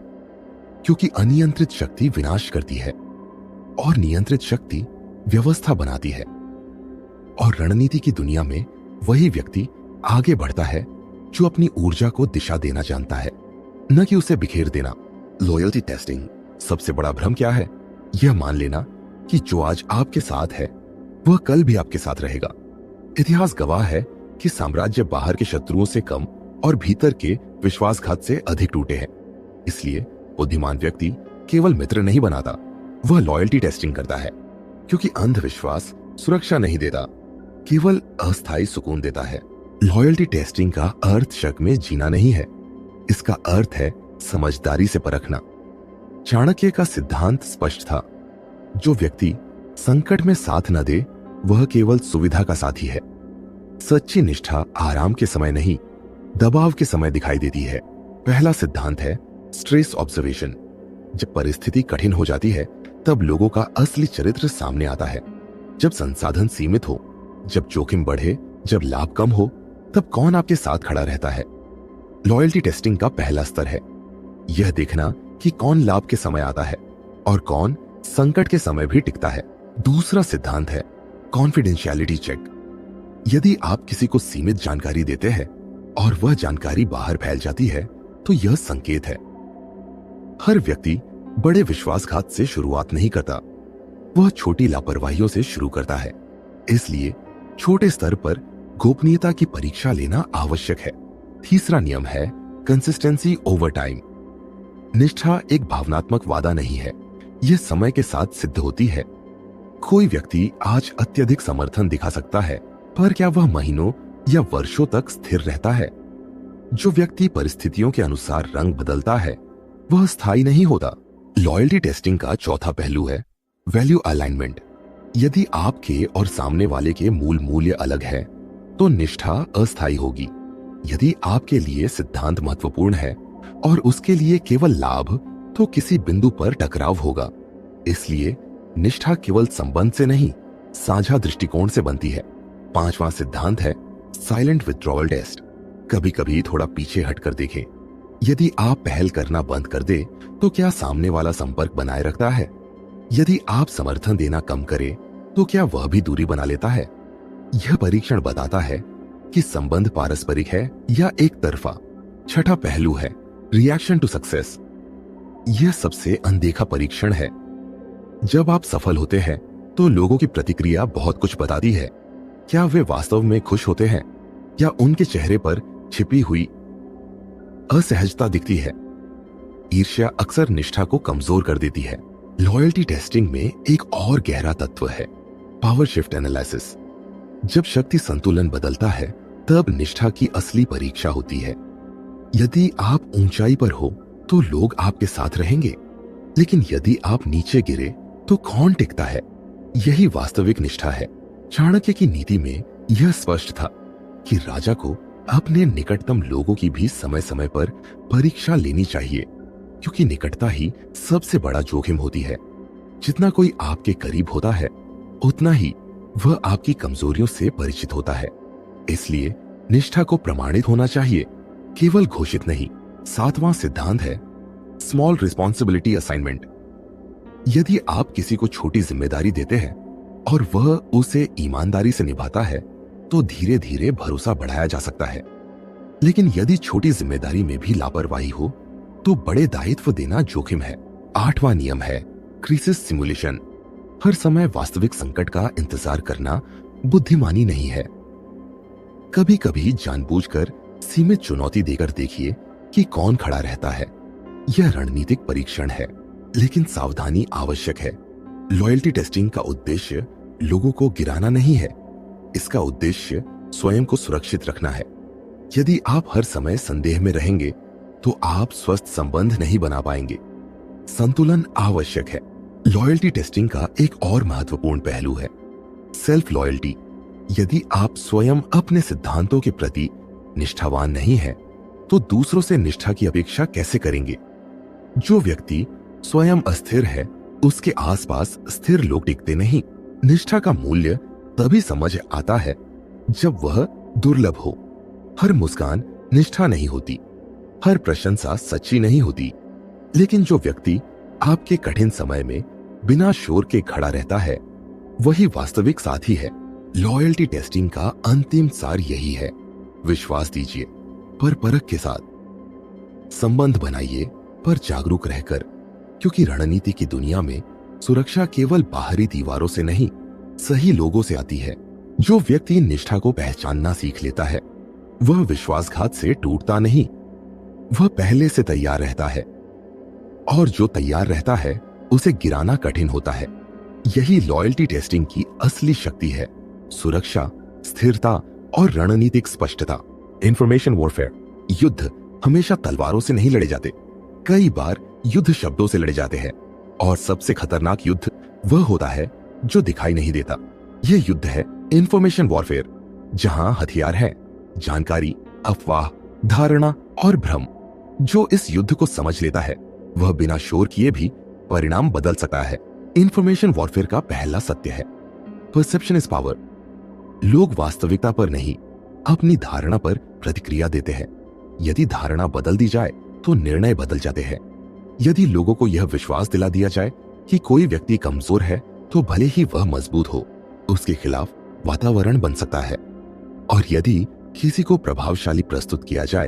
क्योंकि अनियंत्रित शक्ति विनाश करती है और नियंत्रित शक्ति व्यवस्था बनाती है। और रणनीति की दुनिया में वही व्यक्ति आगे बढ़ता है जो अपनी ऊर्जा को दिशा देना जानता है, न कि उसे बिखेर देना। Loyalty testing. सबसे बड़ा भ्रम क्या है? यह मान लेना कि जो आज आपके साथ है वह कल भी आपके साथ रहेगा। इतिहास गवाह है कि साम्राज्य बाहर के शत्रुओं से कम और भीतर के विश्वासघात से अधिक टूटे हैं। इसलिए बुद्धिमान व्यक्ति केवल मित्र नहीं बनाता, वह लॉयल्टी टेस्टिंग करता है, क्योंकि अंधविश्वास सुरक्षा नहीं देता, केवल अस्थायी सुकून देता है। लॉयल्टी टेस्टिंग का अर्थ शक में जीना नहीं है, इसका अर्थ है समझदारी से परखना। चाणक्य का सिद्धांत स्पष्ट था, जो व्यक्ति संकट में साथ न दे वह केवल सुविधा का साथी है। सच्ची निष्ठा आराम के समय नहीं, दबाव के समय दिखाई देती है। पहला सिद्धांत है स्ट्रेस ऑब्जर्वेशन। जब परिस्थिति कठिन हो जाती है, तब लोगों का असली चरित्र सामने आता है। जब संसाधन सीमित हो, जब जोखिम बढ़े, जब लाभ कम हो, तब कौन आपके साथ खड़ा रहता है? लॉयल्टी टेस्टिंग का पहला स्तर है यह देखना कि कौन लाभ के समय आता है और कौन संकट के समय भी टिकता है। दूसरा सिद्धांत है कॉन्फिडेंशियलिटी चेक। यदि आप किसी को सीमित जानकारी देते हैं और वह जानकारी बाहर फैल जाती है, तो यह संकेत है। हर व्यक्ति बड़े विश्वासघात से शुरुआत नहीं करता, वह छोटी लापरवाहियों से शुरू करता है। इसलिए छोटे स्तर पर गोपनीयता की परीक्षा लेना आवश्यक है। तीसरा नियम है कंसिस्टेंसी ओवर टाइम। निष्ठा एक भावनात्मक वादा नहीं है, यह समय के साथ सिद्ध होती है। कोई व्यक्ति आज अत्यधिक समर्थन दिखा सकता है, पर क्या वह महीनों या वर्षों तक स्थिर रहता है? जो व्यक्ति परिस्थितियों के अनुसार रंग बदलता है, वह स्थायी नहीं होता। लॉयल्टी टेस्टिंग का चौथा पहलू है वैल्यू अलाइनमेंट। यदि आपके और सामने वाले के मूल मूल्य अलग है तो निष्ठा अस्थायी होगी। यदि आपके लिए सिद्धांत महत्वपूर्ण है और उसके लिए केवल लाभ, तो किसी बिंदु पर टकराव होगा। इसलिए निष्ठा केवल संबंध से नहीं, साझा दृष्टिकोण से बनती है। पांचवां सिद्धांत है साइलेंट विथड्रॉवल टेस्ट। कभी कभी थोड़ा पीछे हटकर देखें। यदि आप पहल करना बंद कर दे तो क्या सामने वाला संपर्क बनाए रखता है? यदि आप समर्थन देना कम करें तो क्या वह भी दूरी बना लेता है? यह परीक्षण बताता है कि संबंध पारस्परिक है या एक तरफा। छठा पहलू है रिएक्शन टू सक्सेस। यह सबसे अनदेखा परीक्षण है। जब आप सफल होते हैं तो लोगों की प्रतिक्रिया बहुत कुछ बताती है। क्या वे वास्तव में खुश होते हैं या उनके चेहरे पर छिपी हुई असहजता दिखती है? ईर्ष्या अक्सर निष्ठा को कमजोर कर देती है। लॉयल्टी टेस्टिंग में एक और गहरा तत्व है पावर शिफ्ट एनालिसिस। जब शक्ति संतुलन बदलता है तब निष्ठा की असली परीक्षा होती है। यदि आप ऊंचाई पर हो तो लोग आपके साथ रहेंगे, लेकिन यदि आप नीचे गिरे तो कौन टिकता है? यही वास्तविक निष्ठा है। चाणक्य की नीति में यह स्पष्ट था कि राजा को अपने निकटतम लोगों की भी समय समय पर परीक्षा लेनी चाहिए, क्योंकि निकटता ही सबसे बड़ा जोखिम होती है। जितना कोई आपके करीब होता है उतना ही वह आपकी कमजोरियों से परिचित होता है। इसलिए निष्ठा को प्रमाणित होना चाहिए, केवल घोषित नहीं। सातवां सिद्धांत है स्मॉल रिस्पॉन्सिबिलिटी असाइनमेंट। यदि आप किसी को छोटी जिम्मेदारी देते हैं और वह उसे ईमानदारी से निभाता है तो धीरे धीरे भरोसा बढ़ाया जा सकता है। लेकिन यदि छोटी जिम्मेदारी में भी लापरवाही हो तो बड़े दायित्व देना जोखिम है। आठवां नियम है क्राइसिस सिमुलेशन। हर समय वास्तविक संकट का इंतजार करना बुद्धिमानी नहीं है। कभी कभी जानबूझकर सीमित चुनौती देकर देखिए कि कौन खड़ा रहता है। यह रणनीतिक परीक्षण है, लेकिन सावधानी आवश्यक है। लॉयल्टी टेस्टिंग का उद्देश्य लोगों को गिराना नहीं है, इसका उद्देश्य स्वयं को सुरक्षित रखना है। यदि आप हर समय संदेह में रहेंगे तो आप स्वस्थ संबंध नहीं बना पाएंगे। संतुलन आवश्यक है। लॉयल्टी टेस्टिंग का एक और महत्वपूर्ण पहलू है सेल्फ लॉयल्टी। यदि आप स्वयं अपने सिद्धांतों के प्रति निष्ठावान नहीं हैं, तो दूसरों से निष्ठा की अपेक्षा कैसे करेंगे? जो व्यक्ति स्वयं अस्थिर है उसके आसपास स्थिर लोग टिकते नहीं। निष्ठा का मूल्य तभी समझ आता है जब वह दुर्लभ हो। हर मुस्कान निष्ठा नहीं होती, हर प्रशंसा सच्ची नहीं होती, लेकिन जो व्यक्ति आपके कठिन समय में बिना शोर के खड़ा रहता है वही वास्तविक साथी है। लॉयल्टी टेस्टिंग का अंतिम सार यही है, विश्वास दीजिए पर परख के साथ। संबंध बनाइए पर जागरूक रहकर, क्योंकि रणनीति की दुनिया में सुरक्षा केवल बाहरी दीवारों से नहीं, सही लोगों से आती है। जो व्यक्ति निष्ठा को पहचानना सीख लेता है वह विश्वासघात से टूटता नहीं, वह पहले से तैयार रहता है, और जो तैयार रहता है उसे गिराना कठिन होता है। यही लॉयल्टी टेस्टिंग की असली शक्ति है, सुरक्षा, स्थिरता और रणनीतिक स्पष्टता। Information warfare. युद्ध हमेशा तलवारों से नहीं लड़े जाते, कई बार युद्ध शब्दों से लड़े जाते हैं, और सबसे खतरनाक युद्ध वह होता है जो दिखाई नहीं देता। यह युद्ध है इंफॉर्मेशन वॉरफेयर, जहां हथियार है जानकारी, अफवाह, धारणा और भ्रम। जो इस युद्ध को समझ लेता है वह बिना शोर किए भी परिणाम बदल सकता है। इंफॉर्मेशन वॉरफेयर का पहला सत्य है परसेप्शन इज पावर। लोग वास्तविकता पर नहीं, अपनी धारणा पर प्रतिक्रिया देते हैं। यदि धारणा बदल दी जाए तो निर्णय बदल जाते हैं। यदि लोगों को यह विश्वास दिला दिया जाए कि कोई व्यक्ति कमजोर है तो भले ही वह मजबूत हो, उसके खिलाफ वातावरण बन सकता है। और यदि किसी को प्रभावशाली प्रस्तुत किया जाए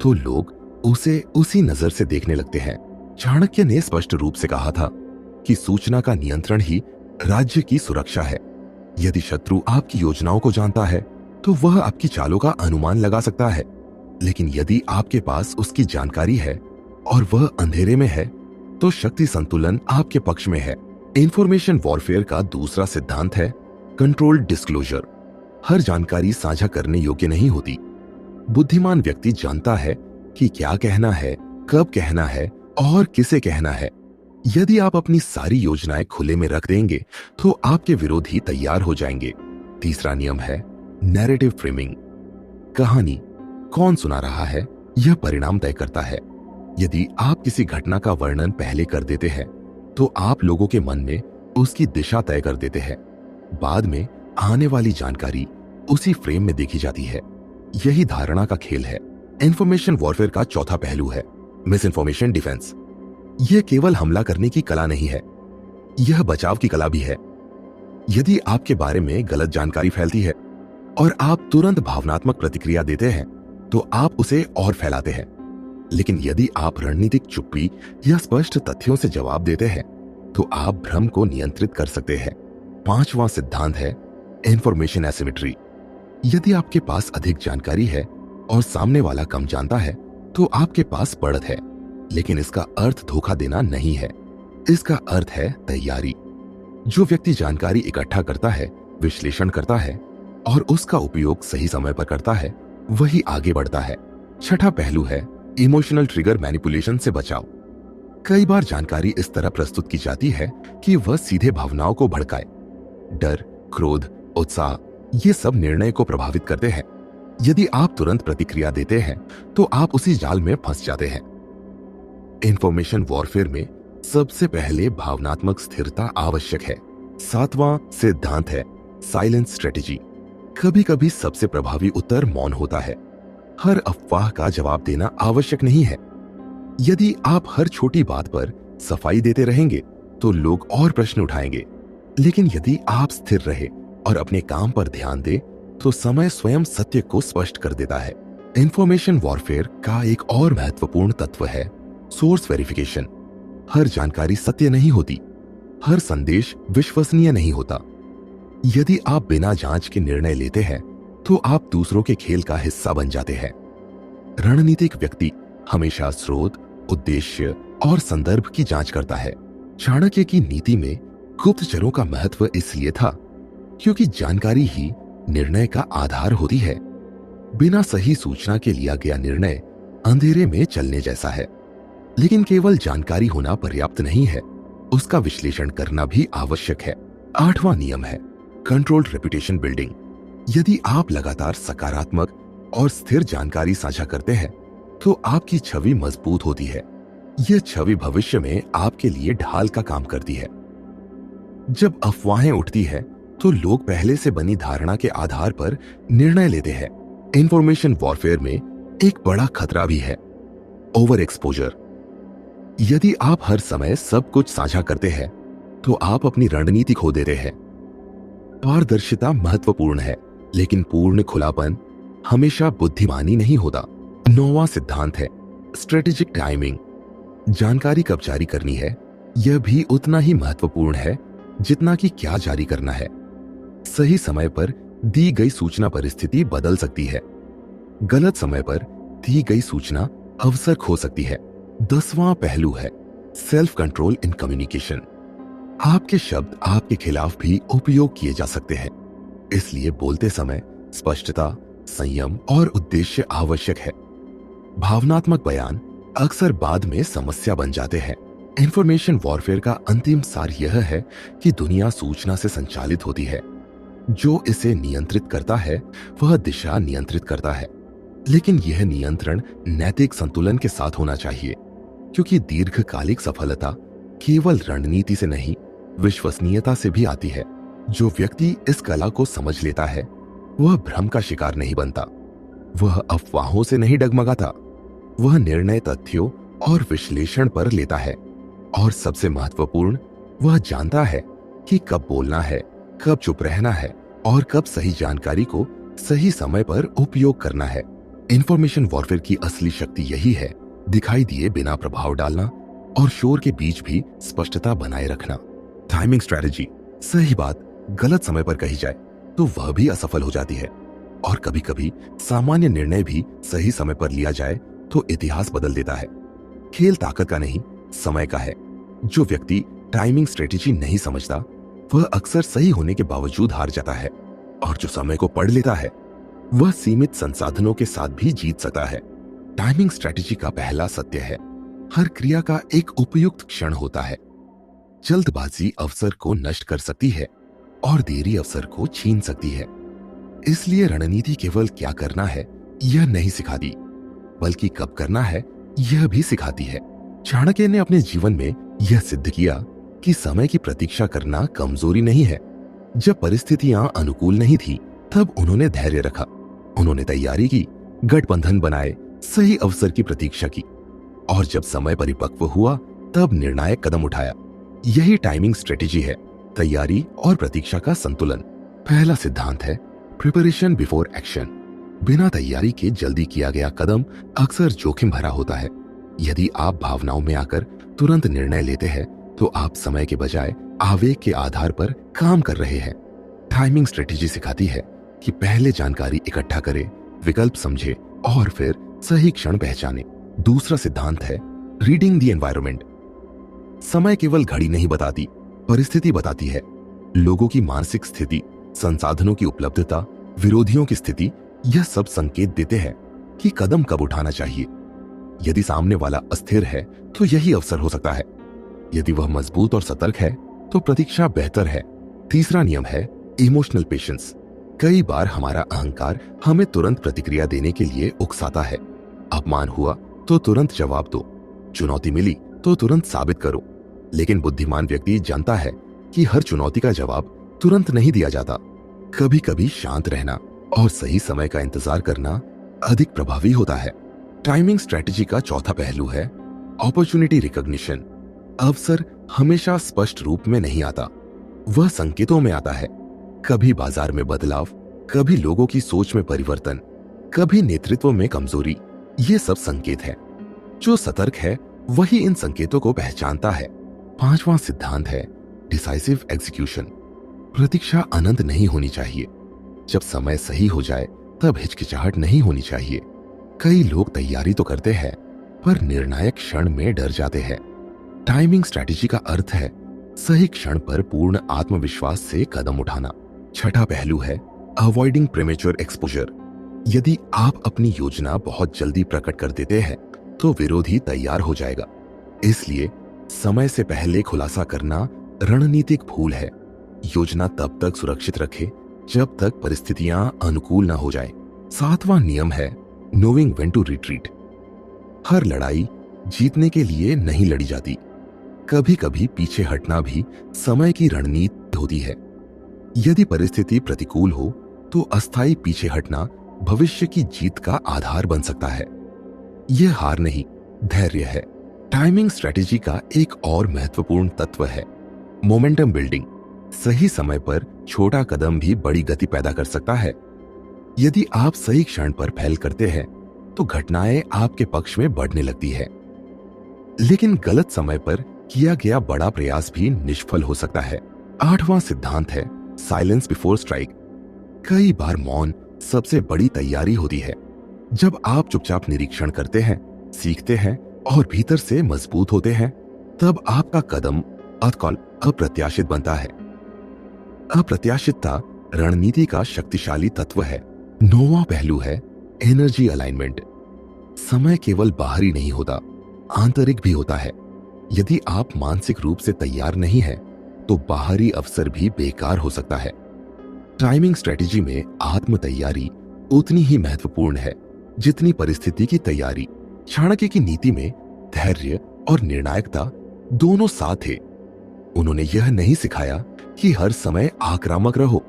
तो लोग उसे उसी नजर से देखने लगते हैं। चाणक्य ने स्पष्ट रूप से कहा था कि सूचना का नियंत्रण ही राज्य की सुरक्षा है। यदि शत्रु आपकी योजनाओं को जानता है तो वह आपकी चालों का अनुमान लगा सकता है, लेकिन यदि आपके पास उसकी जानकारी है और वह अंधेरे में है तो शक्ति संतुलन आपके पक्ष में है। इंफॉर्मेशन वॉरफेयर का दूसरा सिद्धांत है कंट्रोल्ड डिस्क्लोजर। हर जानकारी साझा करने योग्य नहीं होती। बुद्धिमान व्यक्ति जानता है कि क्या कहना है, कब कहना है और किसे कहना है। यदि आप अपनी सारी योजनाएं खुले में रख देंगे तो आपके विरोधी तैयार हो जाएंगे। तीसरा नियम है नैरेटिव फ्रेमिंग। कहानी कौन सुना रहा है यह परिणाम तय करता है। यदि आप किसी घटना का वर्णन पहले कर देते हैं तो आप लोगों के मन में उसकी दिशा तय कर देते हैं। बाद में आने वाली जानकारी उसी फ्रेम में देखी जाती है। यही धारणा का खेल है। इंफॉर्मेशन वॉरफेयर का चौथा पहलू है मिस इन्फॉर्मेशन डिफेंस। यह केवल हमला करने की कला नहीं है, यह बचाव की कला भी है। यदि आपके बारे में गलत जानकारी फैलती है और आप तुरंत भावनात्मक प्रतिक्रिया देते हैं तो आप उसे और फैलाते हैं। लेकिन यदि आप रणनीतिक चुप्पी या स्पष्ट तथ्यों से जवाब देते हैं तो आप भ्रम को नियंत्रित कर सकते हैं। पांचवां सिद्धांत है इंफॉर्मेशन एसिमेट्री। यदि आपके पास अधिक जानकारी है और सामने वाला कम जानता है तो आपके पास बढ़त है, लेकिन इसका अर्थ धोखा देना नहीं है। इसका अर्थ है तैयारी। जो व्यक्ति जानकारी इकट्ठा करता है, विश्लेषण करता है और उसका उपयोग सही समय पर करता है, वही आगे बढ़ता है। छठा पहलू है इमोशनल ट्रिगर मैनिपुलेशन से बचाव। कई बार जानकारी इस तरह प्रस्तुत की जाती है कि वह सीधे भावनाओं को भड़काए। डर, क्रोध, उत्साह ये सब निर्णय को प्रभावित करते हैं। यदि आप तुरंत प्रतिक्रिया देते हैं तो आप उसी जाल में फंस जाते हैं। इंफॉर्मेशन वॉरफेयर में सबसे पहले भावनात्मक स्थिरता आवश्यक है। सातवां सिद्धांत है साइलेंस स्ट्रेटेजी। कभी कभी सबसे प्रभावी उत्तर मौन होता है। हर अफवाह का जवाब देना आवश्यक नहीं है। यदि आप हर छोटी बात पर सफाई देते रहेंगे तो लोग और प्रश्न उठाएंगे। लेकिन यदि आप स्थिर रहे और अपने काम पर ध्यान दें तो समय स्वयं सत्य को स्पष्ट कर देता है। इंफॉर्मेशन वॉरफेयर का एक और महत्वपूर्ण तत्व है सोर्स वेरिफिकेशन। हर जानकारी सत्य नहीं होती, हर संदेश विश्वसनीय नहीं होता। यदि आप बिना जांच के निर्णय लेते हैं तो आप दूसरों के खेल का हिस्सा बन जाते हैं। रणनीतिक व्यक्ति हमेशा स्रोत, उद्देश्य और संदर्भ की जांच करता है। चाणक्य की नीति में गुप्तचरों का महत्व इसलिए था क्योंकि जानकारी ही निर्णय का आधार होती है। बिना सही सूचना के लिया गया निर्णय अंधेरे में चलने जैसा है। लेकिन केवल जानकारी होना पर्याप्त नहीं है, उसका विश्लेषण करना भी आवश्यक है। आठवां नियम है कंट्रोल्ड रेपुटेशन बिल्डिंग। यदि आप लगातार सकारात्मक और स्थिर जानकारी साझा करते हैं तो आपकी छवि मजबूत होती है। यह छवि भविष्य में आपके लिए ढाल का काम करती है। जब अफवाहें उठती है तो लोग पहले से बनी धारणा के आधार पर निर्णय लेते हैं। इंफॉर्मेशन वॉरफेयर में एक बड़ा खतरा भी है ओवर एक्सपोजर। यदि आप हर समय सब कुछ साझा करते हैं तो आप अपनी रणनीति खो देते हैं। पारदर्शिता महत्वपूर्ण है, लेकिन पूर्ण खुलापन हमेशा बुद्धिमानी नहीं होता। नौवां सिद्धांत है स्ट्रेटेजिक टाइमिंग। जानकारी कब जारी करनी है यह भी उतना ही महत्वपूर्ण है जितना कि क्या जारी करना है। सही समय पर दी गई सूचना परिस्थिति बदल सकती है। गलत समय पर दी गई सूचना अवसर खो सकती है। 10वां पहलू है सेल्फ कंट्रोल इन कम्युनिकेशन। आपके शब्द आपके खिलाफ भी उपयोग किए जा सकते हैं, इसलिए बोलते समय स्पष्टता, संयम और उद्देश्य आवश्यक है। भावनात्मक बयान अक्सर बाद में समस्या बन जाते हैं। इंफॉर्मेशन वॉरफेयर का अंतिम सार यह है कि दुनिया सूचना से संचालित होती है। जो इसे नियंत्रित करता है वह दिशा नियंत्रित करता है, लेकिन यह नियंत्रण नैतिक संतुलन के साथ होना चाहिए, क्योंकि दीर्घकालिक सफलता केवल रणनीति से नहीं, विश्वसनीयता से भी आती है। जो व्यक्ति इस कला को समझ लेता है वह भ्रम का शिकार नहीं बनता, वह अफवाहों से नहीं डगमगाता, वह निर्णय तथ्यों और विश्लेषण पर लेता है। और सबसे महत्वपूर्ण, वह जानता है कि कब बोलना है, कब चुप रहना है और कब सही जानकारी को सही समय पर उपयोग करना है। इंफॉर्मेशन वॉरफेयर की असली शक्ति यही है, दिखाई दिए बिना प्रभाव डालना और शोर के बीच भी स्पष्टता बनाए रखना। Timing strategy. सही बात गलत समय पर कही जाए तो वह भी असफल हो जाती है, और कभी कभी सामान्य निर्णय भी सही समय पर लिया जाए तो इतिहास बदल देता है। खेल ताकत का नहीं, समय का है। जो व्यक्ति टाइमिंग स्ट्रेटेजी नहीं समझता वह अक्सर सही होने के बावजूद हार जाता है, और जो समय को पढ़ लेता है वह सीमित संसाधनों के साथ भी जीत सकता है। टाइमिंग स्ट्रेटेजी का पहला सत्य है, हर क्रिया का एक उपयुक्त क्षण होता है। जल्दबाजी अवसर को नष्ट कर सकती है और देरी अवसर को छीन सकती है। इसलिए रणनीति केवल क्या करना है यह नहीं सिखाती, बल्कि कब करना है यह भी सिखाती है। चाणक्य ने अपने जीवन में यह सिद्ध किया कि समय की प्रतीक्षा करना कमजोरी नहीं है। जब परिस्थितियां अनुकूल नहीं थी तब उन्होंने धैर्य रखा, उन्होंने तैयारी की, गठबंधन बनाए, सही अवसर की प्रतीक्षा की और जब समय परिपक्व हुआ तब निर्णायक कदम उठाया। यही टाइमिंग स्ट्रेटेजी है, तैयारी और प्रतीक्षा का संतुलन। पहला सिद्धांत है प्रिपरेशन बिफोर एक्शन। बिना तैयारी के जल्दी किया गया कदम अक्सर जोखिम भरा होता है। यदि आप भावनाओं में आकर तुरंत निर्णय लेते हैं तो आप समय के बजाय आवेग के आधार पर काम कर रहे हैं। टाइमिंग स्ट्रेटेजी सिखाती है कि पहले जानकारी इकट्ठा करें, विकल्प समझे और फिर सही क्षण पहचाने। दूसरा सिद्धांत है रीडिंग द एनवायरनमेंट। समय केवल घड़ी नहीं बताती, परिस्थिति बताती है। लोगों की मानसिक स्थिति, संसाधनों की उपलब्धता, विरोधियों की स्थिति, यह सब संकेत देते हैं कि कदम कब उठाना चाहिए। यदि सामने वाला अस्थिर है तो यही अवसर हो सकता है, यदि वह मजबूत और सतर्क है तो प्रतीक्षा बेहतर है। तीसरा नियम है इमोशनल पेशेंस। कई बार हमारा अहंकार हमें तुरंत प्रतिक्रिया देने के लिए उकसाता है। अपमान हुआ तो तुरंत जवाब दो, चुनौती मिली तो तुरंत साबित करो। लेकिन बुद्धिमान व्यक्ति जानता है कि हर चुनौती का जवाब तुरंत नहीं दिया जाता। कभी कभी शांत रहना और सही समय का इंतजार करना अधिक प्रभावी होता है। टाइमिंग स्ट्रेटेजी का चौथा पहलू है अपॉर्चुनिटी रिकॉग्निशन। अवसर हमेशा स्पष्ट रूप में नहीं आता, वह संकेतों में आता है। कभी बाजार में बदलाव, कभी लोगों की सोच में परिवर्तन, कभी नेतृत्व में कमजोरी। ये सब संकेत है। जो सतर्क है वही इन संकेतों को पहचानता है। पांचवां सिद्धांत है डिसाइसिव एग्जीक्यूशन। प्रतीक्षा अनंत नहीं होनी चाहिए। जब समय सही हो जाए तब हिचकिचाहट नहीं होनी चाहिए। कई लोग तैयारी तो करते हैं पर निर्णायक क्षण में डर जाते हैं। टाइमिंग स्ट्रैटेजी का अर्थ है सही क्षण पर पूर्ण आत्मविश्वास से कदम उठाना। छठा पहलू है अवॉइडिंग प्रीमेच्योर एक्सपोजर। यदि आप अपनी योजना बहुत जल्दी प्रकट कर देते हैं तो विरोधी तैयार हो जाएगा। इसलिए समय से पहले खुलासा करना रणनीतिक भूल है। योजना तब तक सुरक्षित रखे जब तक परिस्थितियां अनुकूल न हो जाए। सातवां नियम है नोइंग व्हेन टू रिट्रीट। हर लड़ाई जीतने के लिए नहीं लड़ी जाती। कभी कभी पीछे हटना भी समय की रणनीति होती है। यदि परिस्थिति प्रतिकूल हो तो अस्थायी पीछे हटना भविष्य की जीत का आधार बन सकता है। यह हार नहीं, धैर्य है। टाइमिंग स्ट्रेटेजी का एक और महत्वपूर्ण तत्व है मोमेंटम बिल्डिंग। सही समय पर छोटा कदम भी बड़ी गति पैदा कर सकता है। यदि आप सही क्षण पर पहल करते हैं तो घटनाएं आपके पक्ष में बढ़ने लगती है। लेकिन गलत समय पर किया गया बड़ा प्रयास भी निष्फल हो सकता है। आठवां सिद्धांत है साइलेंस बिफोर स्ट्राइक। कई बार मौन सबसे बड़ी तैयारी होती है। जब आप चुपचाप निरीक्षण करते हैं, सीखते हैं और भीतर से मजबूत होते हैं, तब आपका कदम अप्रत्याशित बनता है। अप्रत्याशितता रणनीति का शक्तिशाली तत्व है। नौवां पहलू है एनर्जी अलाइनमेंट। समय केवल बाहरी नहीं होता, आंतरिक भी होता है। यदि आप मानसिक रूप से तैयार नहीं हैं, तो बाहरी अवसर भी बेकार हो सकता है। टाइमिंग स्ट्रेटेजी में आत्म तैयारी उतनी ही महत्वपूर्ण है जितनी परिस्थिति की तैयारी। चाणक्य की नीति में धैर्य और निर्णायकता दोनों साथ थे। उन्होंने यह नहीं सिखाया कि हर समय आक्रामक रहो।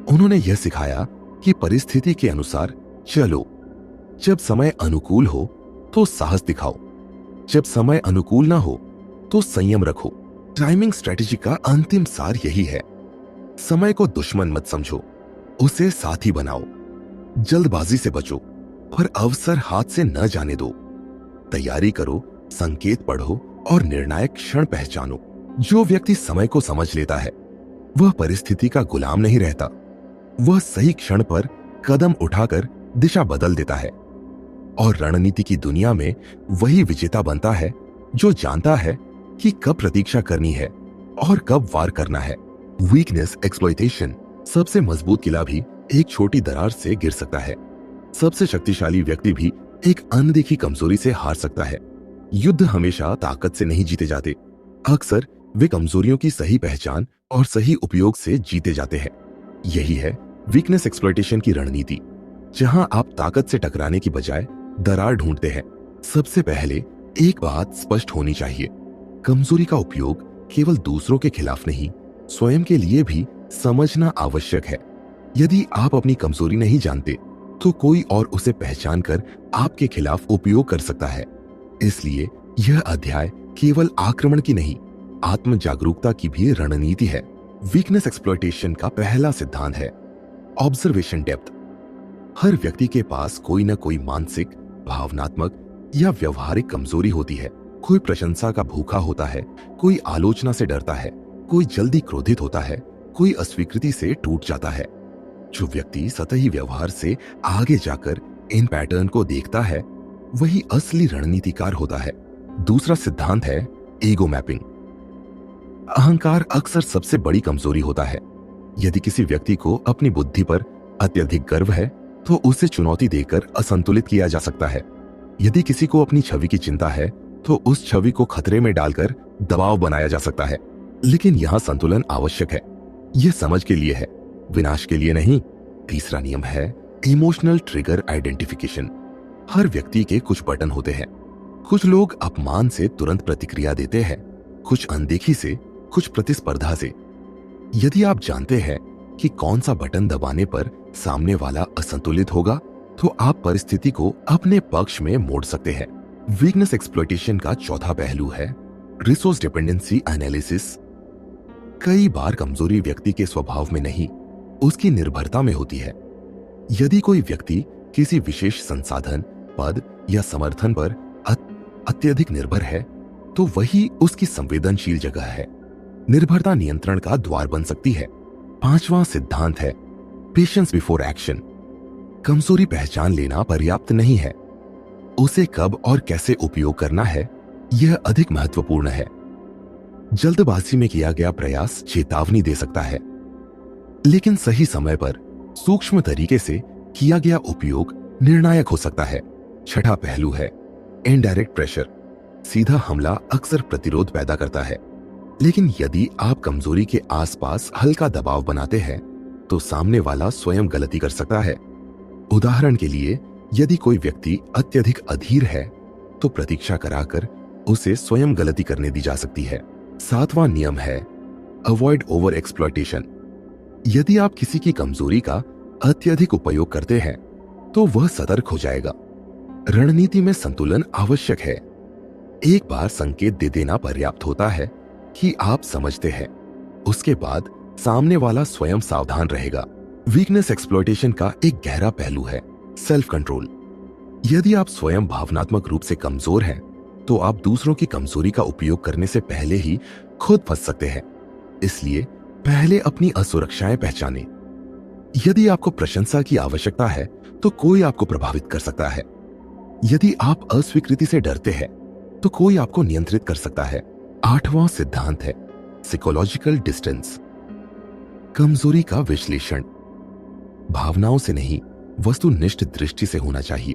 उन्होंने यह सिखाया कि परिस्थिति के अनुसार चलो। जब समय अनुकूल हो तो साहस दिखाओ, जब समय अनुकूल ना हो तो संयम रखो। टाइमिंग स्ट्रेटेजी का अंतिम सार यही है, समय को दुश्मन मत समझो, उसे साथी बनाओ। जल्दबाजी से बचो पर अवसर हाथ से न जाने दो। तैयारी करो, संकेत पढ़ो और निर्णायक क्षण पहचानो। जो व्यक्ति समय को समझ लेता है वह परिस्थिति का गुलाम नहीं रहता। वह सही क्षण पर कदम उठाकर दिशा बदल देता है और रणनीति की दुनिया में वही विजेता बनता है जो जानता है कि कब प्रतीक्षा करनी है और कब वार करना है। Weakness exploitation. सबसे मजबूत किला भी एक छोटी दरार से गिर सकता है। सबसे शक्तिशाली व्यक्ति भी एक अनदेखी कमजोरी से हार सकता है। युद्ध हमेशा ताकत से नहीं जीते जाते, अक्सर वे कमजोरियों की सही पहचान और सही उपयोग से जीते जाते हैं। यही है वीकनेस एक्सप्लॉयटेशन की रणनीति, जहां आप ताकत से टकराने की बजाय दरार ढूंढते हैं। सबसे पहले एक बात स्पष्ट होनी चाहिए, कमजोरी का उपयोग केवल दूसरों के खिलाफ नहीं, स्वयं के लिए भी समझना आवश्यक है। यदि आप अपनी कमजोरी नहीं जानते तो कोई और उसे पहचान कर आपके खिलाफ उपयोग कर सकता है। इसलिए यह अध्याय केवल आक्रमण की नहीं, आत्म जागरूकता की भी रणनीति है। वीकनेस एक्सप्लॉयटेशन का पहला सिद्धांत है ऑब्जर्वेशन डेप्थ। हर व्यक्ति के पास कोई ना कोई मानसिक, भावनात्मक या व्यवहारिक कमजोरी होती है। कोई प्रशंसा का भूखा होता है, कोई आलोचना से डरता है, कोई जल्दी क्रोधित होता है, कोई अस्वीकृति से टूट जाता है। जो व्यक्ति सतही व्यवहार से आगे जाकर इन पैटर्न को देखता है, वही असली रणनीतिकार होता है। दूसरा सिद्धांत है ईगो मैपिंग। अहंकार अक्सर सबसे बड़ी कमजोरी होता है। यदि किसी व्यक्ति को अपनी बुद्धि पर अत्यधिक गर्व है तो उसे चुनौती देकर असंतुलित किया जा सकता है। यदि किसी को अपनी छवि की चिंता है तो उस छवि को खतरे में डालकर दबाव बनाया जा सकता है। लेकिन यहां संतुलन आवश्यक है। यह समझ के लिए है, विनाश के लिए नहीं। तीसरा नियम है इमोशनल ट्रिगर आइडेंटिफिकेशन। हर व्यक्ति के कुछ बटन होते हैं। कुछ लोग अपमान से तुरंत प्रतिक्रिया देते हैं, कुछ अनदेखी से, कुछ प्रतिस्पर्धा से। यदि आप जानते हैं कि कौन सा बटन दबाने पर सामने वाला असंतुलित होगा, तो आप परिस्थिति को अपने पक्ष में मोड़ सकते हैं। वीकनेस एक्सप्लॉयटेशन का चौथा पहलू है रिसोर्स डिपेंडेंसी एनालिसिस। कई बार कमजोरी व्यक्ति के स्वभाव में नहीं, उसकी निर्भरता में होती है। यदि कोई व्यक्ति किसी विशेष संसाधन, पद या समर्थन पर अत्यधिक निर्भर है, तो वही उसकी संवेदनशील जगह है। निर्भरता नियंत्रण का द्वार बन सकती है। पांचवां सिद्धांत है पेशेंस बिफोर एक्शन। कमजोरी पहचान लेना पर्याप्त नहीं है, उसे कब और कैसे उपयोग करना है, यह अधिक महत्वपूर्ण है। जल्दबाजी में किया गया प्रयास चेतावनी दे सकता है, लेकिन सही समय पर सूक्ष्म तरीके से किया गया उपयोग निर्णायक हो सकता है। छठा पहलू है इनडायरेक्ट प्रेशर। सीधा हमला अक्सर प्रतिरोध पैदा करता है, लेकिन यदि आप कमजोरी के आसपास हल्का दबाव बनाते हैं तो सामने वाला स्वयं गलती कर सकता है। उदाहरण के लिए, यदि कोई व्यक्ति अत्यधिक अधीर है तो प्रतीक्षा कराकर उसे स्वयं गलती करने दी जा सकती है। सातवां नियम है अवॉइड ओवर एक्सप्लॉयटेशन। यदि आप किसी की कमजोरी का अत्यधिक उपयोग करते हैं तो वह सतर्क हो जाएगा। रणनीति में संतुलन आवश्यक है। एक बार संकेत दे देना पर्याप्त होता है कि आप समझते हैं, उसके बाद सामने वाला स्वयं सावधान रहेगा। वीकनेस एक्सप्लॉयटेशन का एक गहरा पहलू है सेल्फ कंट्रोल। यदि आप स्वयं भावनात्मक रूप से कमजोर हैं तो आप दूसरों की कमजोरी का उपयोग करने से पहले ही खुद फंस सकते हैं। इसलिए पहले अपनी असुरक्षाएं पहचानें। यदि आपको प्रशंसा की आवश्यकता है तो कोई आपको प्रभावित कर सकता है। यदि आप अस्वीकृति से डरते हैं तो कोई आपको नियंत्रित कर सकता है। आठवां सिद्धांत है साइकोलॉजिकल डिस्टेंस। कमजोरी का विश्लेषण भावनाओं से नहीं, वस्तुनिष्ठ दृष्टि से होना चाहिए।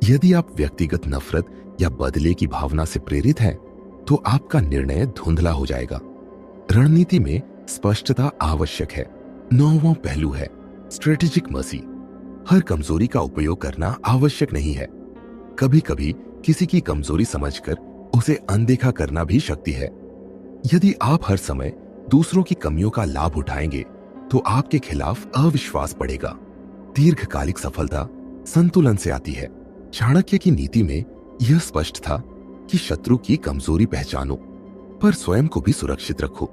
यदि आप व्यक्तिगत नफरत या बदले की भावना से प्रेरित हैं तो आपका निर्णय धुंधला हो जाएगा। रणनीति में स्पष्टता आवश्यक है। नौवां पहलू है स्ट्रेटेजिक मर्सी। हर कमजोरी का उपयोग करना आवश्यक नहीं है। कभी कभी किसी की कमजोरी समझकर उसे अनदेखा करना भी शक्ति है। यदि आप हर समय दूसरों की कमियों का लाभ उठाएंगे तो आपके खिलाफ अविश्वास बढ़ेगा। दीर्घकालिक सफलता संतुलन से आती है। चाणक्य की नीति में यह स्पष्ट था कि शत्रु की कमजोरी पहचानो पर स्वयं को भी सुरक्षित रखो।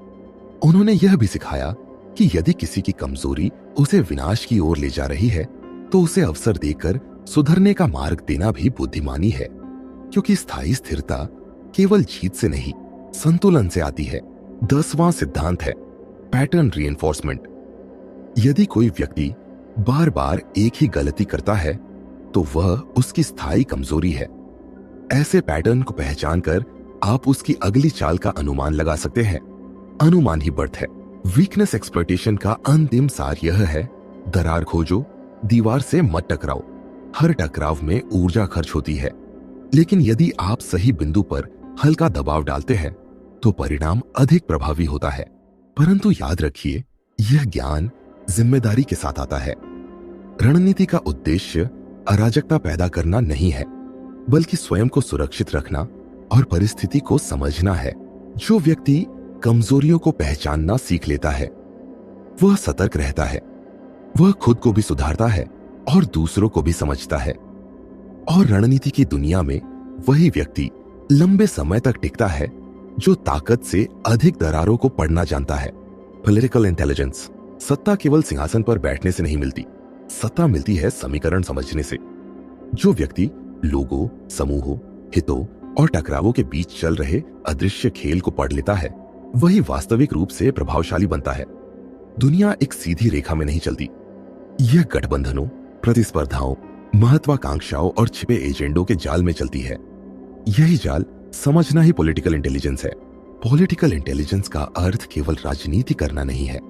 उन्होंने यह भी सिखाया कि यदि किसी की कमजोरी उसे विनाश की ओर ले जा रही है तो उसे अवसर देकर सुधरने का मार्ग देना भी बुद्धिमानी है, क्योंकि स्थायी स्थिरता केवल जीत से नहीं, संतुलन से आती है। 10वां सिद्धांत है पैटर्न रीइंफोर्समेंट। यदि कोई व्यक्ति बार बार एक ही गलती करता है तो वह उसकी स्थायी कमजोरी है। ऐसे पैटर्न को पहचानकर आप उसकी अगली चाल का अनुमान लगा सकते हैं। अनुमान ही बढ़त है। वीकनेस एक्सप्लॉयटेशन का अंतिम सार यह है दरार खोजो, दीवार से मत टकराओ। हर टकराव में ऊर्जा खर्च होती है, लेकिन यदि आप सही बिंदु पर हल्का दबाव डालते हैं तो परिणाम अधिक प्रभावी होता है। परंतु याद रखिए, यह ज्ञान जिम्मेदारी के साथ आता है। रणनीति का उद्देश्य अराजकता पैदा करना नहीं है, बल्कि स्वयं को सुरक्षित रखना और परिस्थिति को समझना है। जो व्यक्ति कमजोरियों को पहचानना सीख लेता है, वह सतर्क रहता है, वह खुद को भी सुधारता है और दूसरों को भी समझता है। और रणनीति की दुनिया में वही व्यक्ति लंबे समय तक टिकता है जो ताकत से अधिक दरारों को पढ़ना जानता है। Political intelligence. सत्ता केवल सिंहासन पर बैठने से नहीं मिलती, सत्ता मिलती है समीकरण समझने से। जो व्यक्ति लोगों, समूहों, हितों और टकरावों के बीच चल रहे अदृश्य खेल को पढ़ लेता है, वही वास्तविक रूप से प्रभावशाली बनता है। दुनिया एक सीधी रेखा में नहीं चलती, यह गठबंधनों, प्रतिस्पर्धाओं, महत्वाकांक्षाओं और छिपे एजेंडों के जाल में चलती है। यही जाल समझना ही पॉलिटिकल इंटेलिजेंस है। पॉलिटिकल इंटेलिजेंस का अर्थ केवल राजनीति करना नहीं है,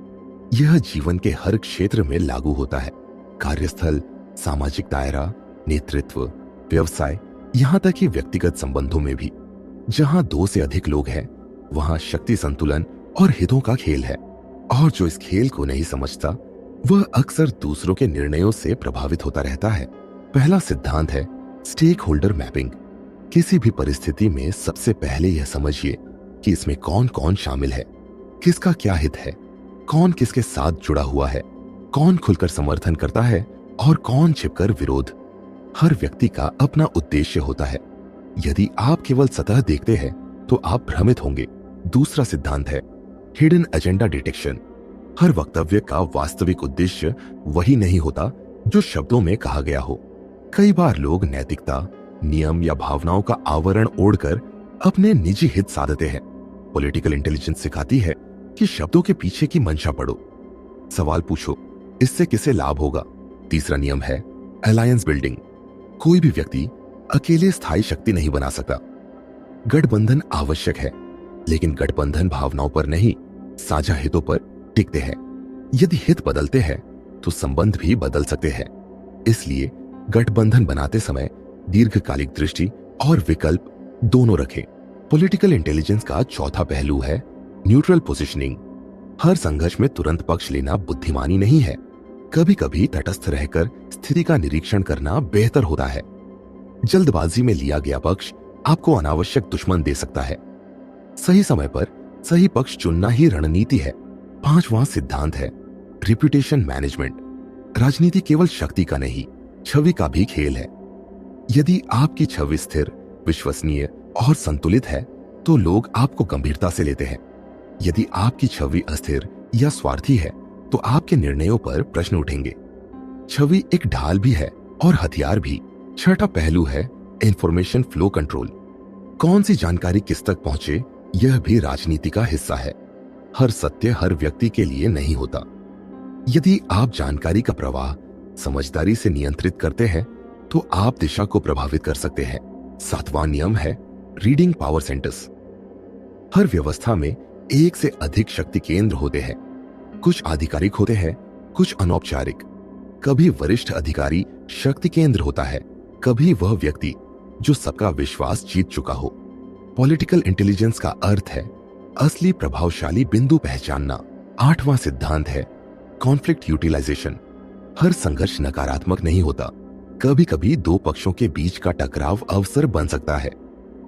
यह जीवन के हर क्षेत्र में लागू होता है। कार्यस्थल, सामाजिक दायरा, नेतृत्व, व्यवसाय, यहां तक कि व्यक्तिगत संबंधों में भी। जहां दो से अधिक लोग हैं, वहां शक्ति संतुलन और हितों का खेल है। और जो इस खेल को नहीं समझता, वह अक्सर दूसरों के निर्णयों से प्रभावित होता रहता है। पहला सिद्धांत है स्टेक होल्डर मैपिंग। किसी भी परिस्थिति में सबसे पहले यह समझिए कि इसमें कौन कौन शामिल है, किसका क्या हित है, कौन किसके साथ जुड़ा हुआ है, कौन खुलकर समर्थन करता है और कौन छिपकर विरोध। हर व्यक्ति का अपना उद्देश्य होता है। यदि आप केवल सतह देखते हैं तो आप भ्रमित होंगे। दूसरा सिद्धांत है हिडन एजेंडा डिटेक्शन। हर वक्तव्य का वास्तविक उद्देश्य वही नहीं होता जो शब्दों में कहा गया हो। कई बार लोग नैतिकता, नियम या भावनाओं का आवरण ओढ़कर अपने निजी हित साधते हैं। पॉलिटिकल इंटेलिजेंस सिखाती है कि शब्दों के पीछे की मंशा पढ़ो, सवाल पूछो, इससे किसे लाभ होगा। तीसरा नियम है अलायंस बिल्डिंग। कोई भी व्यक्ति अकेले स्थायी शक्ति नहीं बना सकता। गठबंधन आवश्यक है, लेकिन गठबंधन भावनाओं पर नहीं, साझा हितों पर टिकते हैं। यदि हित बदलते हैं तो संबंध भी बदल सकते हैं। इसलिए गठबंधन बनाते समय दीर्घकालिक दृष्टि और विकल्प दोनों रखें। पॉलिटिकल इंटेलिजेंस का चौथा पहलू है न्यूट्रल पोजीशनिंग। हर संघर्ष में तुरंत पक्ष लेना बुद्धिमानी नहीं है। कभी कभी तटस्थ रहकर स्थिति का निरीक्षण करना बेहतर होता है। जल्दबाजी में लिया गया पक्ष आपको अनावश्यक दुश्मन दे सकता है। सही समय पर सही पक्ष चुनना ही रणनीति है। पांचवां सिद्धांत है रिप्यूटेशन मैनेजमेंट। राजनीति केवल शक्ति का नहीं, छवि का भी खेल है। यदि आपकी छवि स्थिर, विश्वसनीय और संतुलित है तो लोग आपको गंभीरता से लेते हैं। यदि आपकी छवि अस्थिर या स्वार्थी है तो आपके निर्णयों पर प्रश्न उठेंगे। छवि एक ढाल भी है और हथियार भी। छठा पहलू है इंफॉर्मेशन फ्लो कंट्रोल। कौन सी जानकारी किस तक पहुंचे, यह भी राजनीति का हिस्सा है। हर सत्य हर व्यक्ति के लिए नहीं होता। यदि आप जानकारी का प्रवाह समझदारी से नियंत्रित करते हैं तो आप दिशा को प्रभावित कर सकते हैं। सातवां नियम है रीडिंग पावर सेंटर्स। हर व्यवस्था में एक से अधिक शक्ति केंद्र होते हैं। कुछ आधिकारिक होते हैं, कुछ अनौपचारिक। कभी वरिष्ठ अधिकारी शक्ति केंद्र होता है, कभी वह व्यक्ति जो सबका विश्वास जीत चुका हो। पॉलिटिकल इंटेलिजेंस का अर्थ है असली प्रभावशाली बिंदु पहचानना। आठवां सिद्धांत है कॉन्फ्लिक्ट यूटिलाइजेशन। हर संघर्ष नकारात्मक नहीं होता। कभी कभी दो पक्षों के बीच का टकराव अवसर बन सकता है।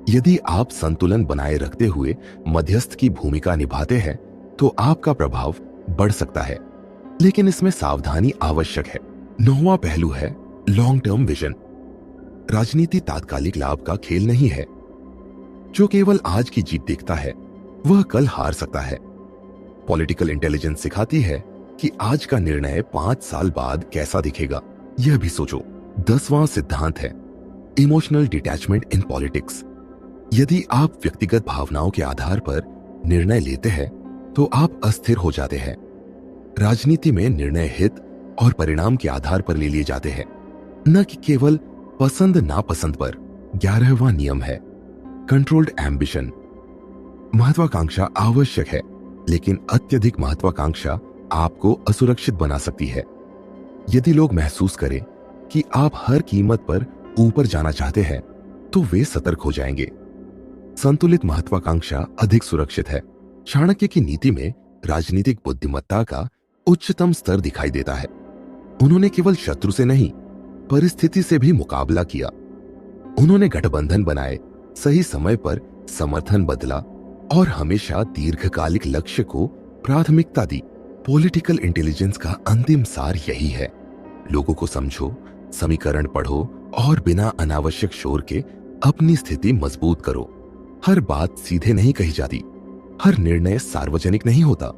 यदि आप संतुलन बनाए रखते हुए मध्यस्थ की भूमिका निभाते हैं तो आपका प्रभाव बढ़ सकता है, लेकिन इसमें सावधानी आवश्यक है। नौवां पहलू है लॉन्ग टर्म विजन। राजनीति तात्कालिक लाभ का खेल नहीं है। जो केवल आज की जीत देखता है वह कल हार सकता है। पॉलिटिकल इंटेलिजेंस सिखाती है कि आज का निर्णय 5 साल बाद कैसा दिखेगा, यह भी सोचो। 10वां सिद्धांत है इमोशनल डिटैचमेंट इन पॉलिटिक्स। यदि आप व्यक्तिगत भावनाओं के आधार पर निर्णय लेते हैं तो आप अस्थिर हो जाते हैं। राजनीति में निर्णय हित और परिणाम के आधार पर ले लिए जाते हैं, न कि केवल पसंद नापसंद पर। 11वां नियम है कंट्रोल्ड एम्बिशन। महत्वाकांक्षा आवश्यक है, लेकिन अत्यधिक महत्वाकांक्षा आपको असुरक्षित बना सकती है। यदि लोग महसूस करें कि आप हर कीमत पर ऊपर जाना चाहते हैं तो वे सतर्क हो जाएंगे। संतुलित महत्वाकांक्षा अधिक सुरक्षित है। चाणक्य की नीति में राजनीतिक बुद्धिमत्ता का उच्चतम स्तर दिखाई देता है। उन्होंने केवल शत्रु से नहीं, परिस्थिति से भी मुकाबला किया। उन्होंने गठबंधन बनाए, सही समय पर समर्थन बदला और हमेशा दीर्घकालिक लक्ष्य को प्राथमिकता दी। पॉलिटिकल इंटेलिजेंस का अंतिम सार यही है। लोगों को समझो, समीकरण पढ़ो और बिना अनावश्यक शोर के अपनी स्थिति मजबूत करो। हर बात सीधे नहीं कही जाती, हर निर्णय सार्वजनिक नहीं होता।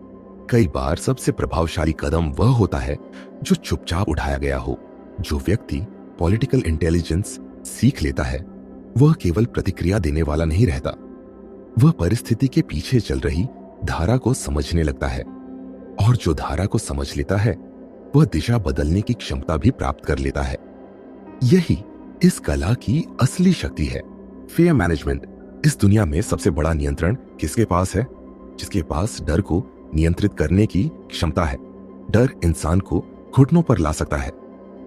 कई बार सबसे प्रभावशाली कदम वह होता है जो चुपचाप उठाया गया हो। जो व्यक्ति पॉलिटिकल इंटेलिजेंस सीख लेता है, वह केवल प्रतिक्रिया देने वाला नहीं रहता, वह परिस्थिति के पीछे चल रही धारा को समझने लगता है। और जो धारा को समझ लेता है, वह दिशा बदलने की क्षमता भी प्राप्त कर लेता है। यही इस कला की असली शक्ति है। Fear management. इस दुनिया में सबसे बड़ा नियंत्रण किसके पास है? जिसके पास डर को नियंत्रित करने की क्षमता है। डर इंसान को घुटनों पर ला सकता है,